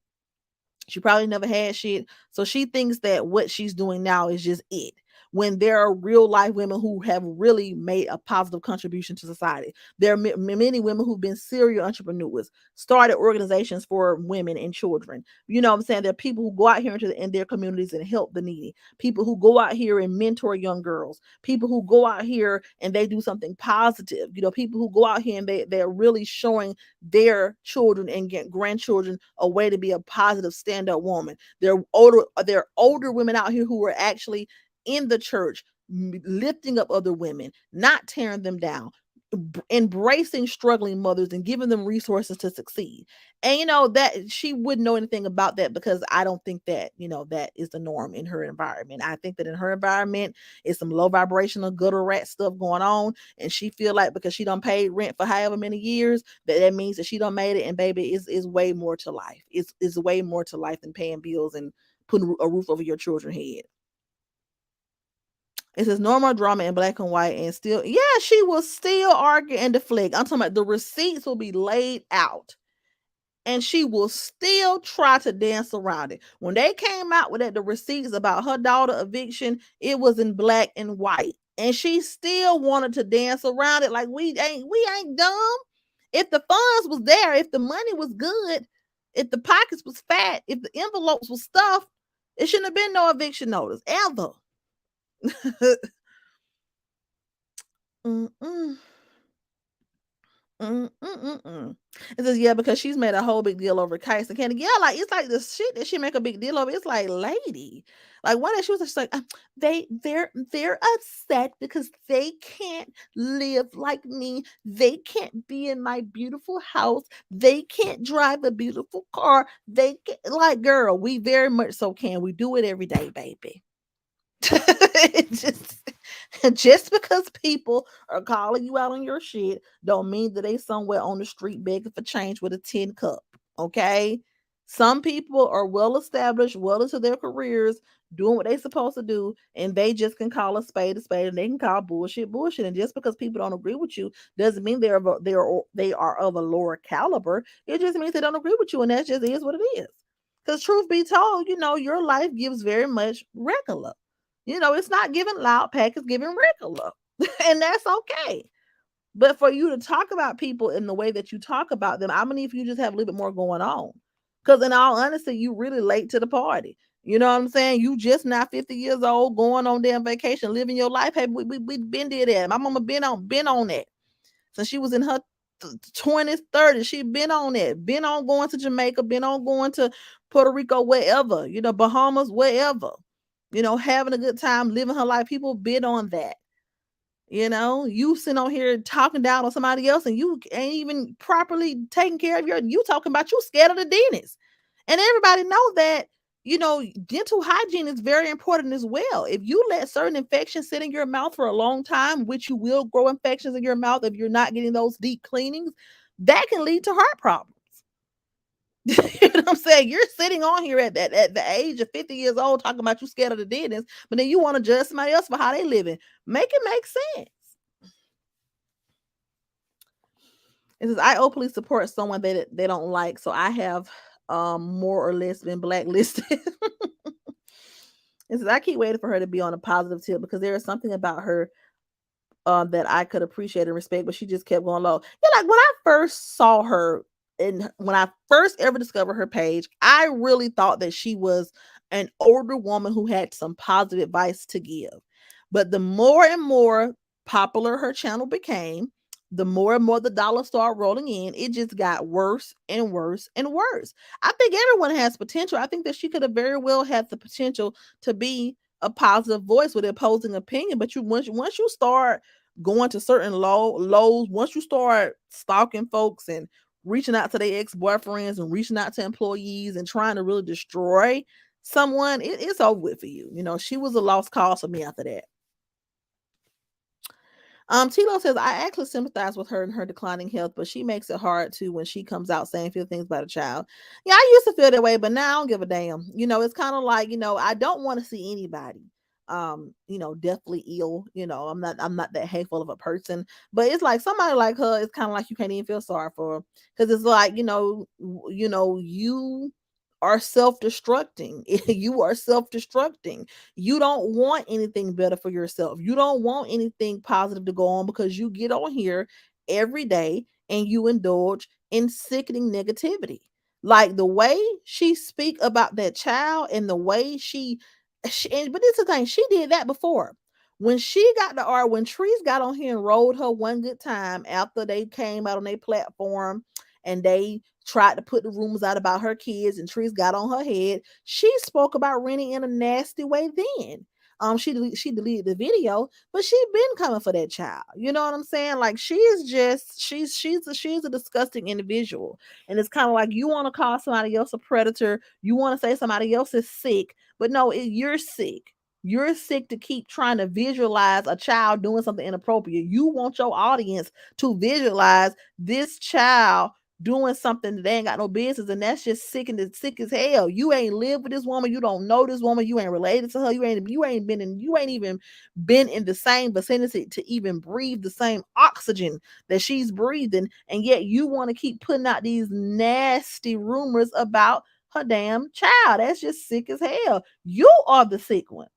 She probably never had shit. So she thinks that what she's doing now is just it. When there are real life women who have really made a positive contribution to society. There are many women who've been serial entrepreneurs, started organizations for women and children. You know what I'm saying? There are people who go out here in their communities and help the needy. People who go out here and mentor young girls. People who go out here and they do something positive. People who go out here and they're really showing their children and grandchildren a way to be a positive stand-up woman. There are older women out here who are actually in the church, lifting up other women, not tearing them down, embracing struggling mothers and giving them resources to succeed. And that she wouldn't know anything about that, because I don't think that, that is the norm in her environment. I think that in her environment is some low vibrational gutter rat stuff going on, and she feel like because she done paid rent for however many years, that means that she done made it. And baby, is way more to life. It's way more to life than paying bills and putting a roof over your children's head. It says normal drama in black and white, and still, yeah, she will still argue and deflect. I'm talking about the receipts will be laid out, and she will still try to dance around it. When they came out with the receipts about her daughter eviction, it was in black and white, and she still wanted to dance around it like we ain't dumb. If the funds was there, if the money was good, if the pockets was fat, if the envelopes was stuffed, it shouldn't have been no eviction notice ever. Mm-mm. Mm-mm-mm-mm. It says, yeah, because she's made a whole big deal over Kites and Candy. Yeah, like it's like the shit that she make a big deal over. It's like, lady, like one day she was just like, they're upset because they can't live like me. They can't be in my beautiful house. They can't drive a beautiful car. They can like, girl, we very much so can. We do it every day, baby. It just because people are calling you out on your shit don't mean that they somewhere on the street begging for change with a tin cup. Okay. Some people are well established, well into their careers, doing what they supposed to do, and they just can call a spade, and they can call bullshit bullshit. And just because people don't agree with you doesn't mean they are of a lower caliber. It just means they don't agree with you, and that just is what it is. Because truth be told, your life gives very much regular. It's not giving loud pack, it's giving regular. And that's okay. But for you to talk about people in the way that you talk about them, I mean, if you just have a little bit more going on. Because in all honesty, you really late to the party. You know what I'm saying? You just not 50 years old, going on damn vacation, living your life. Hey, we been did that. My mama been on that. Since she was in her 20s, 30s. She been on that. Been on going to Jamaica, been on going to Puerto Rico, wherever, Bahamas, wherever. Having a good time, living her life. People bid on that. You sitting on here talking down on somebody else, and you ain't even properly taking care of you talking about you scared of the dentist. And everybody know that, dental hygiene is very important as well. If you let certain infections sit in your mouth for a long time, which you will grow infections in your mouth if you're not getting those deep cleanings, that can lead to heart problems. I'm saying? You're sitting on here at the age of 50 years old talking about you scared of the dentist, but then you want to judge somebody else for how they living. Make it make sense. It says I openly support someone they don't like, so I have more or less been blacklisted. It says I keep waiting for her to be on a positive tip because there is something about her that I could appreciate and respect, but she just kept going low. Yeah, like when I first saw her and when I first ever discovered her page, I really thought that she was an older woman who had some positive advice to give. But the more and more popular her channel became, the more and more the dollars started rolling in, it just got worse and worse and worse. I think everyone has potential. I think that she could have very well had the potential to be a positive voice with opposing opinion, but you once you start going to certain lows, once you start stalking folks and reaching out to their ex-boyfriends and reaching out to employees and trying to really destroy someone, it's over with for you. You know, she was a lost cause for me after that. Tilo says, I actually sympathize with her in her declining health, but she makes it hard to when she comes out saying feel things about a child. Yeah, I used to feel that way, but now I don't give a damn. You know, it's kind of like, I don't want to see anybody deathly ill. I'm not that hateful of a person. But it's like somebody like her, it's kind of like you can't even feel sorry for her. Because it's like, you are self-destructing. You are self-destructing. You don't want anything better for yourself. You don't want anything positive to go on because you get on here every day and you indulge in sickening negativity. Like the way she speak about that child and the way but it's the thing, she did that before. When she got the art, when Trees got on here and rolled her one good time after they came out on their platform and they tried to put the rumors out about her kids and Trees got on her head, she spoke about Rennie in a nasty way then. She deleted the video, but she been coming for that child. You know what I'm saying? Like she is just she's a disgusting individual. And it's kind of like you want to call somebody else a predator, you want to say somebody else is sick, but no, you're sick. You're sick to keep trying to visualize a child doing something inappropriate. You want your audience to visualize this child doing something that they ain't got no business, and that's just sick as hell. You ain't lived with this woman, you don't know this woman, you ain't related to her, you ain't even been in the same vicinity to even breathe the same oxygen that she's breathing, and yet you want to keep putting out these nasty rumors about her damn child. That's just sick as hell. You are the sick one.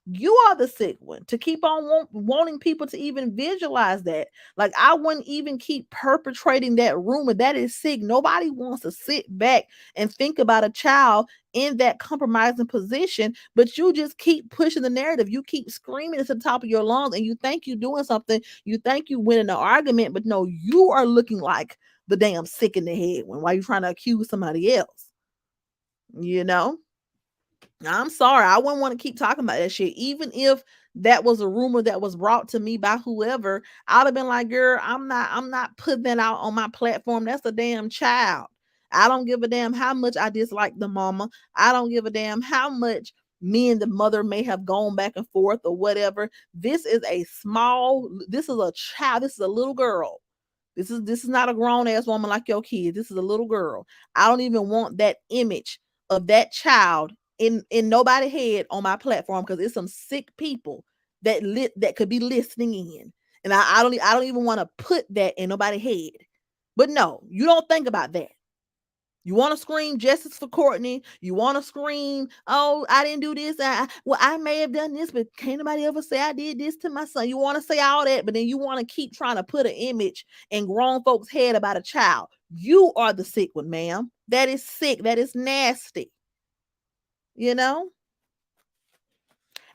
You are the sick one to keep on wanting people to even visualize that. Like, I wouldn't even keep perpetrating that rumor. That is sick. Nobody wants to sit back and think about a child in that compromising position, but you just keep pushing the narrative. You keep screaming at the top of your lungs and you think you're doing something. You think you win an argument, but no, you are looking like the damn sick in the head one while you're trying to accuse somebody else. You know? I'm sorry. I wouldn't want to keep talking about that shit. Even if that was a rumor that was brought to me by whoever, I'd have been like, girl, I'm not putting that out on my platform. That's a damn child. I don't give a damn how much I dislike the mama. I don't give a damn how much me and the mother may have gone back and forth or whatever. This is a child. This is a little girl. This is not a grown ass woman like your kid. This is a little girl. I don't even want that image of that child in nobody's head on my platform because it's some sick people that could be listening in. And I don't even want to put that in nobody's head. But no, you don't think about that. You want to scream justice for Courtney. You want to scream, oh, I didn't do this. I may have done this, but can't nobody ever say I did this to my son. You want to say all that, but then you want to keep trying to put an image in grown folks' head about a child. You are the sick one, ma'am. That is sick. That is nasty. You know?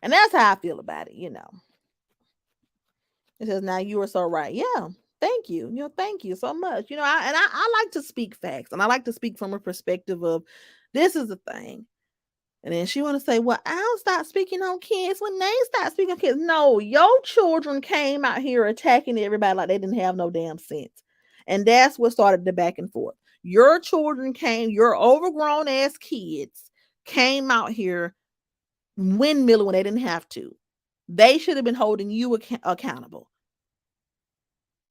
And that's how I feel about it. It says, now you are so right. Yeah. Thank you. Thank you so much. I like to speak facts and I like to speak from a perspective of this is the thing. And then she want to say, well, I'll stop speaking on kids when they stop speaking on kids. No, your children came out here attacking everybody like they didn't have no damn sense. And that's what started the back and forth. Your children your overgrown ass kids came out here windmilling when they didn't have to. They should have been holding you accountable.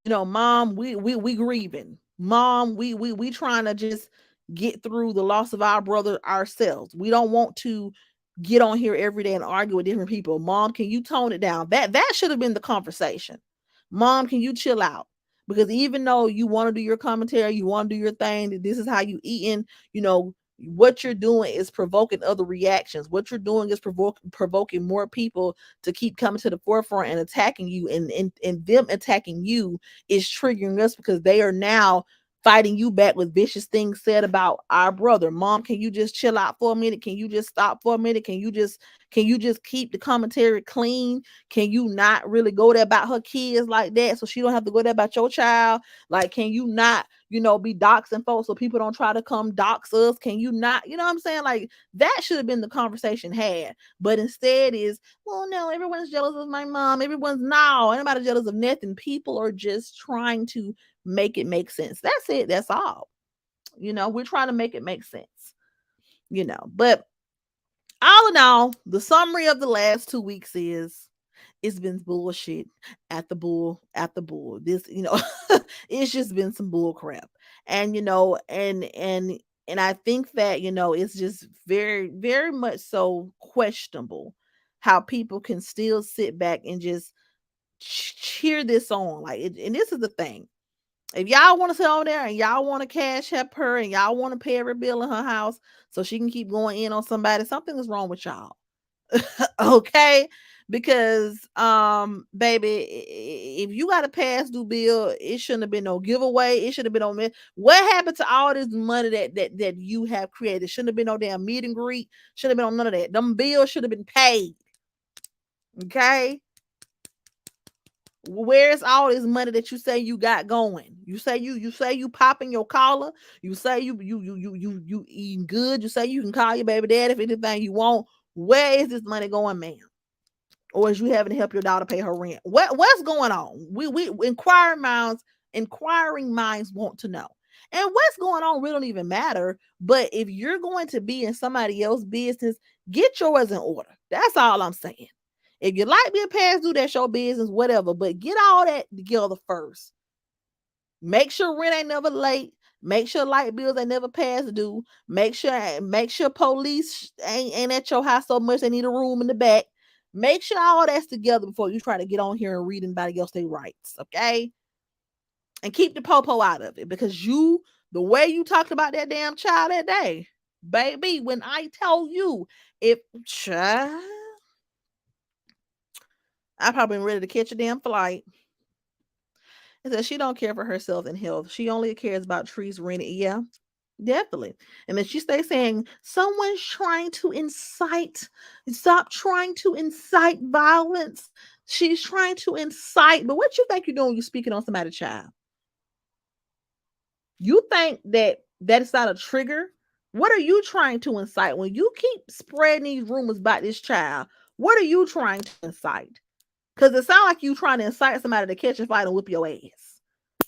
Mom, we grieving. Mom, we trying to just get through the loss of our brother ourselves. We don't want to get on here every day and argue with different people. Mom, can you tone it down? That should have been the conversation. Mom, can you chill out? Because even though you want to do your commentary, you want to do your thing, this is how you eating, you know, what you're doing is provoking other reactions. What you're doing is provoking more people to keep coming to the forefront and attacking you, and them attacking you is triggering us because they are now fighting you back with vicious things said about our brother. Mom, can you just chill out for a minute? Can you just stop for a minute? Can you just keep the commentary clean? Can you not really go there about her kids like that so she don't have to go there about your child? Like, can you not, be doxing folks so people don't try to come dox us? Can you not, you know what I'm saying? Like, that should have been the conversation had. But instead is, well, no, everyone's jealous of my mom. Everyone's no, anybody jealous of nothing. People are just trying to make it make sense. That's it. That's all. We're trying to make it make sense. But all in all, the summary of the last 2 weeks is it's been bullshit at the bull. This, it's just been some bull crap. And and I think that, it's just very, very much so questionable how people can still sit back and just cheer this on. Like, and this is the thing. If y'all want to sit on there and y'all want to cash up her and y'all want to pay every bill in her house so she can keep going in on somebody, something is wrong with y'all. Okay, because baby, if you got a past due bill, it shouldn't have been no giveaway. It should have been on me. What happened to all this money that you have created? Shouldn't have been no damn meet and greet. Should have been on none of that. Them bills should have been paid. Okay, where's all this money that you say you got going? You say you popping your collar. You say you eating good. You say you can call your baby dad if anything you want. Where is this money going, ma'am? Or is you having to help your daughter pay her rent? What's going on? We inquiring minds want to know. And what's going on really don't even matter. But if you're going to be in somebody else's business, get yours in order. That's all I'm saying. If you like being past due, that's your business, whatever. But get all that together first. Make sure rent ain't never late. Make sure light bills ain't never past due. Make sure police ain't at your house so much they need a room in the back. Make sure all that's together before you try to get on here and read anybody else their rights, okay? And keep the popo out of it because the way you talked about that damn child that day, baby, when I tell you, if child, I probably been ready to catch a damn flight. It says she don't care for herself and health. She only cares about trees rented. Yeah, definitely. And then she stays saying, someone's trying to stop trying to incite violence. She's trying to incite. But what you think you're doing when you're speaking on somebody's child? You think that's not a trigger? What are you trying to incite? When you keep spreading these rumors about this child, what are you trying to incite? Because it sounds like you trying to incite somebody to catch a fight and whip your ass.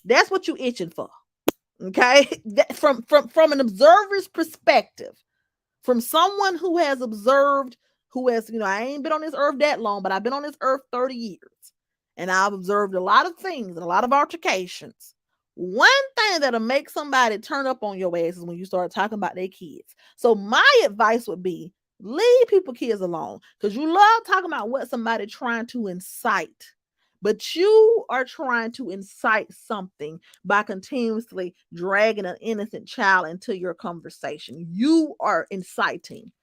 That's what you itching for. Okay? From an observer's perspective, from someone who has observed, who has, I ain't been on this earth that long, but I've been on this earth 30 years. And I've observed a lot of things and a lot of altercations. One thing that'll make somebody turn up on your ass is when you start talking about their kids. So my advice would be leave people kids alone because you love talking about what somebody trying to incite. But you are trying to incite something by continuously dragging an innocent child into your conversation. You are inciting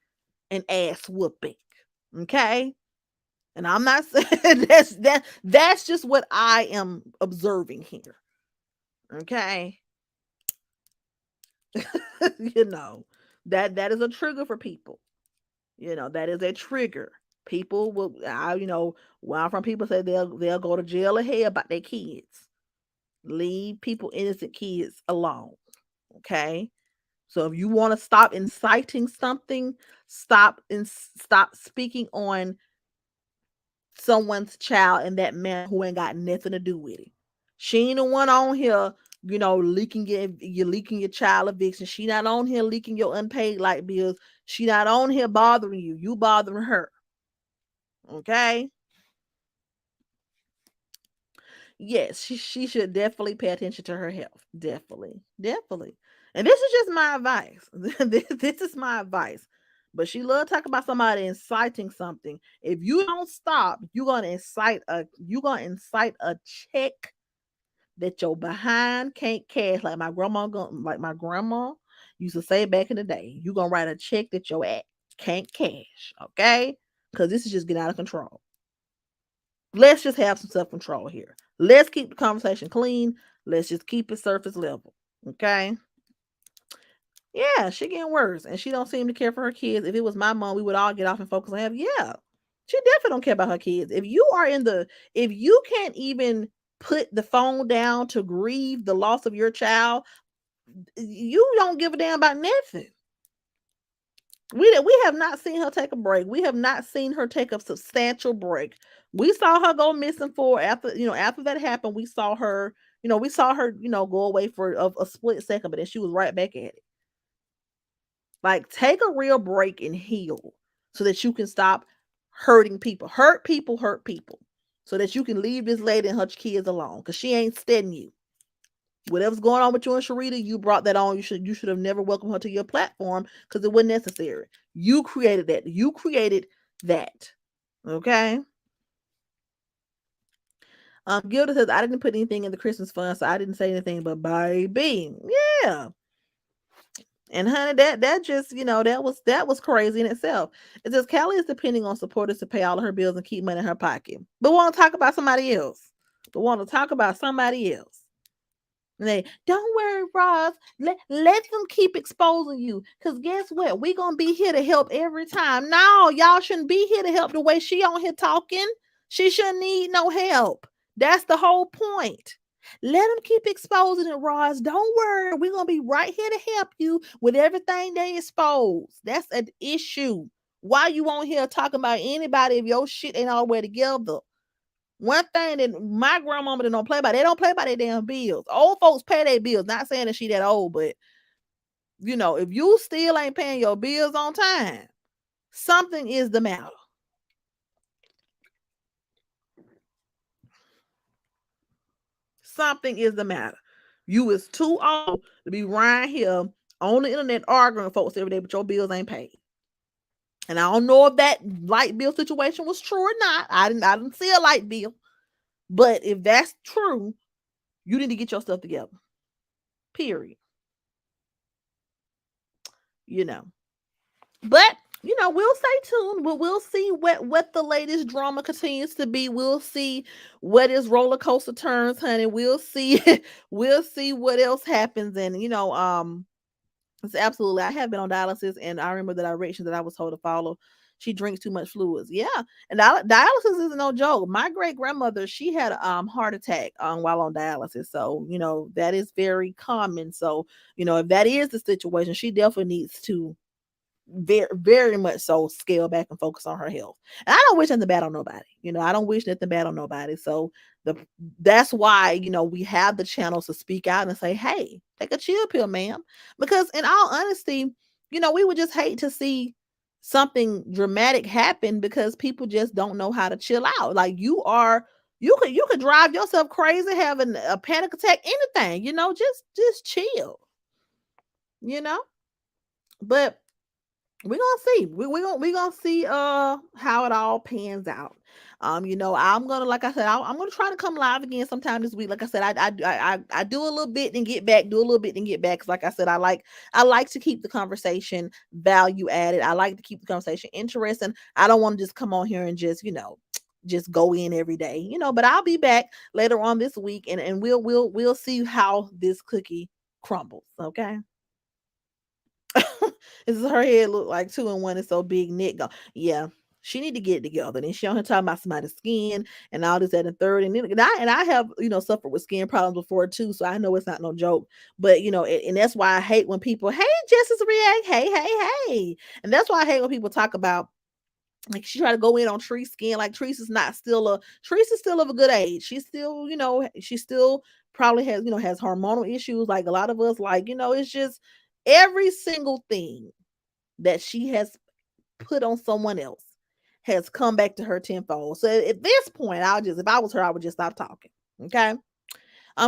an ass whooping. Okay? And I'm not saying that's just what I am observing here. Okay? you know, that is a trigger for people. That is a trigger. People will where I'm from, people say they'll go to jail or hell about their kids. Leave people innocent kids alone. Okay? So if you want to stop inciting something, stop speaking on someone's child in that manner who ain't got nothing to do with it. She ain't the one on here, leaking your child eviction. She not on here leaking your unpaid light bills. She not on here bothering you. You bothering her. Okay? Yes, she should definitely pay attention to her health. Definitely. Definitely. And this is just my advice. This is my advice. But she love talking about somebody inciting something. If you don't stop, you're gonna incite a check that your behind can't cash. Like my grandma used to say back in the day, you gonna write a check that your ass can't cash. Okay? Because this is just getting out of control. Let's just have some self-control here. Let's keep the conversation clean. Let's just keep it surface level. Okay? Yeah, she getting worse, and she don't seem to care for her kids. If it was my mom, we would all get off and focus on her. Yeah, she definitely don't care about her kids. If you can't even put the phone down to grieve the loss of your child, you don't give a damn about nothing. We have not seen her take a break. We have not seen her take a substantial break. We saw her go missing for after that happened. We saw her go away for a split second, but then she was right back at it. Like, take a real break and heal so that you can stop hurting people. Hurt people, hurt people. So that you can leave this lady and her kids alone. Because she ain't steadying you. Whatever's going on with you and Sharita, you brought that on. You should have never welcomed her to your platform because it wasn't necessary. You created that. You created that. Okay? Gilda says, I didn't put anything in the Christmas fund, so I didn't say anything, but baby. Yeah. And honey, that just that was crazy in itself. It says Callie is depending on supporters to pay all of her bills and keep money in her pocket, but want to talk about somebody else. But want to talk about somebody else. And they don't worry, Ross. Let them keep exposing you, cause guess what? We gonna be here to help every time. No, y'all shouldn't be here to help the way she on here talking. She shouldn't need no help. That's the whole point. Let them keep exposing it, Ross. Don't worry. We're going to be right here to help you with everything they expose. That's an issue. Why you on here talking about anybody if your shit ain't all the way together? One thing that my grandmama don't play by, they don't play by their damn bills. Old folks pay their bills. Not saying that she that old, but if you still ain't paying your bills on time, something is the matter. Something is the matter. You is too old to be right here on the internet arguing with folks every day, but your bills ain't paid. And I don't know if that light bill situation was true or not. I didn't see a light bill. But if that's true, you need to get your stuff together. Period. You know. But we'll stay tuned. We'll see what the latest drama continues to be. We'll see what is roller coaster turns, honey. We'll see. We'll see what else happens. And it's absolutely. I have been on dialysis, and I remember the directions that I was told to follow. She drinks too much fluids. Yeah, and dialysis is no joke. My great grandmother, she had a heart attack while on dialysis, so that is very common. So if that is the situation, she definitely needs to very very much so scale back and focus on her health. And I don't wish nothing bad on nobody. I don't wish nothing bad on nobody. So the that's why we have the channels to speak out and say, hey, take a chill pill, ma'am. Because in all honesty, we would just hate to see something dramatic happen because people just don't know how to chill out. Like you could drive yourself crazy, having a panic attack, anything, just chill, you know but we're gonna see. We gonna see how it all pans out. I'm gonna, like I said, I'm gonna try to come live again sometime this week. Like I said, I do a little bit and get back, do a little bit and get back. Cause like I said, I like to keep the conversation value added. I like to keep the conversation interesting. I don't want to just come on here and just go in every day. But I'll be back later on this week, and we'll see how this cookie crumbles. Okay. Is her head look like two and one is so big, Nick go, yeah, she need to get it together. And she on her talking about somebody's skin and all this, that, and third. And I have, suffered with skin problems before too. So I know it's not no joke. But and that's why I hate when people, hey, Justice React, hey. And that's why I hate when people talk about, like, she try to go in on Tree's skin. Like, Treese is still of a good age. She's still, she still probably has hormonal issues like a lot of us. Like, it's just every single thing that she has put on someone else has come back to her tenfold. So at this point, if I was her, I would just stop talking. Okay.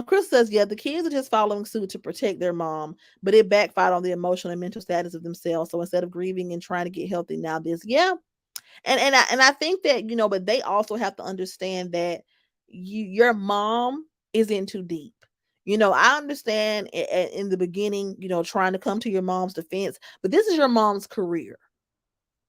Chris says, yeah, the kids are just following suit to protect their mom, but it backfired on the emotional and mental status of themselves. So instead of grieving and trying to get healthy, now this, yeah, and I think that but they also have to understand that your mom is in too deep. I understand in the beginning, trying to come to your mom's defense, but this is your mom's career.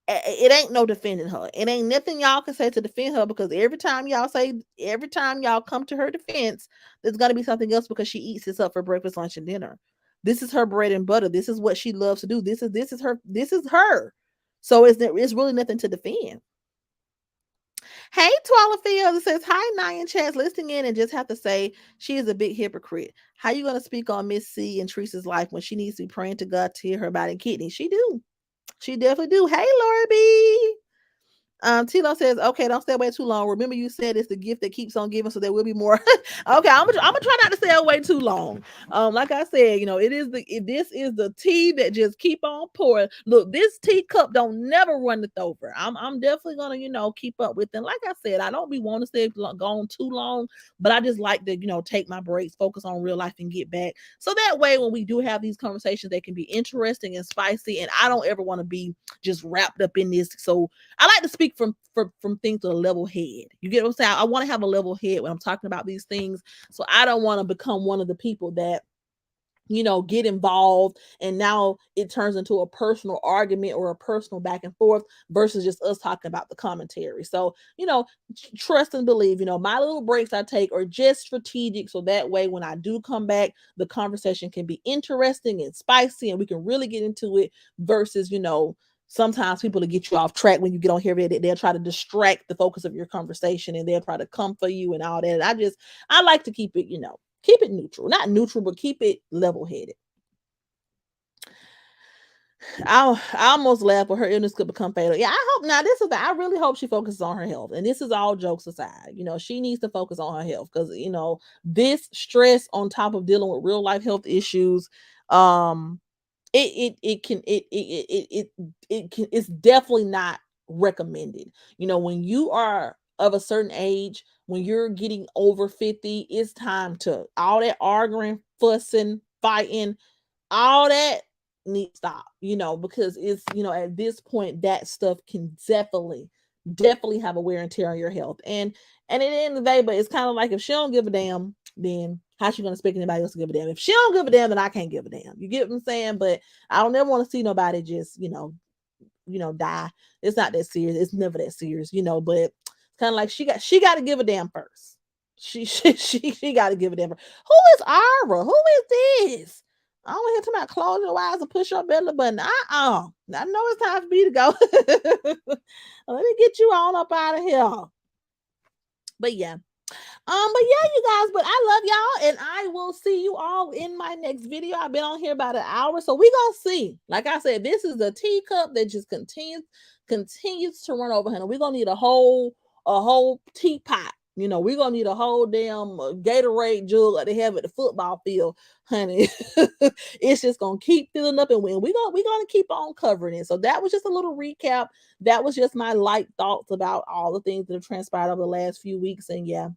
It ain't no defending her. It ain't nothing y'all can say to defend her, because every time y'all come to her defense, there's gonna be something else, because she eats this up for breakfast, lunch, and dinner. This is her bread and butter. This is what she loves to do. This is her. So it's really nothing to defend. Hey, Twala Fields, it says, hi, Nyan Chance, listening in, and just have to say she is a big hypocrite. How you going to speak on Miss C and Teresa's life when she needs to be praying to God to heal her body and kidney? She do. She definitely do. Hey, Lori B. Tilo says, okay, don't stay away too long. Remember, you said it's the gift that keeps on giving, so there will be more. Okay, I'm gonna try not to stay away too long. Like I said, this is the tea that just keep on pouring. Look, this teacup don't never run it over. I'm definitely gonna keep up with it. And like I said, I don't be want to stay gone too long, but I just like to take my breaks, focus on real life, and get back. So that way, when we do have these conversations, they can be interesting and spicy. And I don't ever want to be just wrapped up in this. So I like to speak from things to a level head. You get what I'm saying? I want to have a level head when I'm talking about these things. So I don't want to become one of the people that get involved, and now it turns into a personal argument or a personal back and forth versus just us talking about the commentary. So, trust and believe, my little breaks I take are just strategic. So that way, when I do come back, the conversation can be interesting and spicy, and we can really get into it versus, sometimes people to get you off track when you get on here, they'll try to distract the focus of your conversation, and they'll try to come for you and all that. I like to keep it, keep it neutral, not neutral, but keep it level headed. I almost laughed, but her illness could become fatal. Yeah, I hope now. This is I really hope she focuses on her health. And this is all jokes aside. She needs to focus on her health, because this stress on top of dealing with real life health issues, it can it can it's definitely not recommended. When you are of a certain age, when you're getting over 50, it's time to all that arguing, fussing, fighting, all that needs to stop, because it's, at this point, that stuff can definitely have a wear and tear on your health. And at the end of the day, but it's kind of like, if she don't give a damn, then how's she gonna expect anybody else to give a damn? If she don't give a damn, then I can't give a damn. You get what I'm saying? But I don't ever want to see nobody just, die. It's not that serious. It's never that serious, but it's kind of like she got to give a damn first. She got to give a damn first. Who is Ara? Who is this? I don't hear talking about close your eyes and push your belly button. I know it's time for me to go. Let me get you on up out of here. But yeah. But yeah, you guys, but I love y'all, and I will see you all in my next video. I've been on here about an hour, so we gonna see. Like I said, this is a teacup that just continues to run over, honey. We're gonna need a whole teapot. We're gonna need a whole damn Gatorade jug like they have at the football field, honey. It's just gonna keep filling up, and we're gonna keep on covering it. So that was just a little recap. That was just my light thoughts about all the things that have transpired over the last few weeks, and yeah,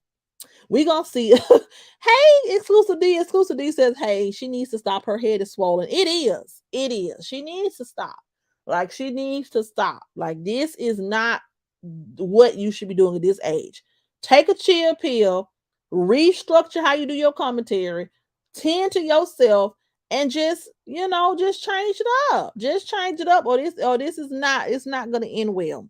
we gonna see. Hey, exclusive D says, hey, she needs to stop. Her head is swollen. It is. She needs to stop. Like, she needs to stop. Like, this is not what you should be doing at this age. Take a chill pill, restructure how you do your commentary, tend to yourself, and just change it up. Just change it up, or this is not. It's not gonna end well.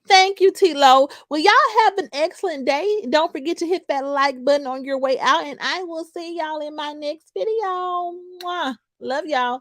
Thank you, T-Lo. Well, y'all have an excellent day. Don't forget to hit that like button on your way out, and I will see y'all in my next video. Mwah. Love y'all.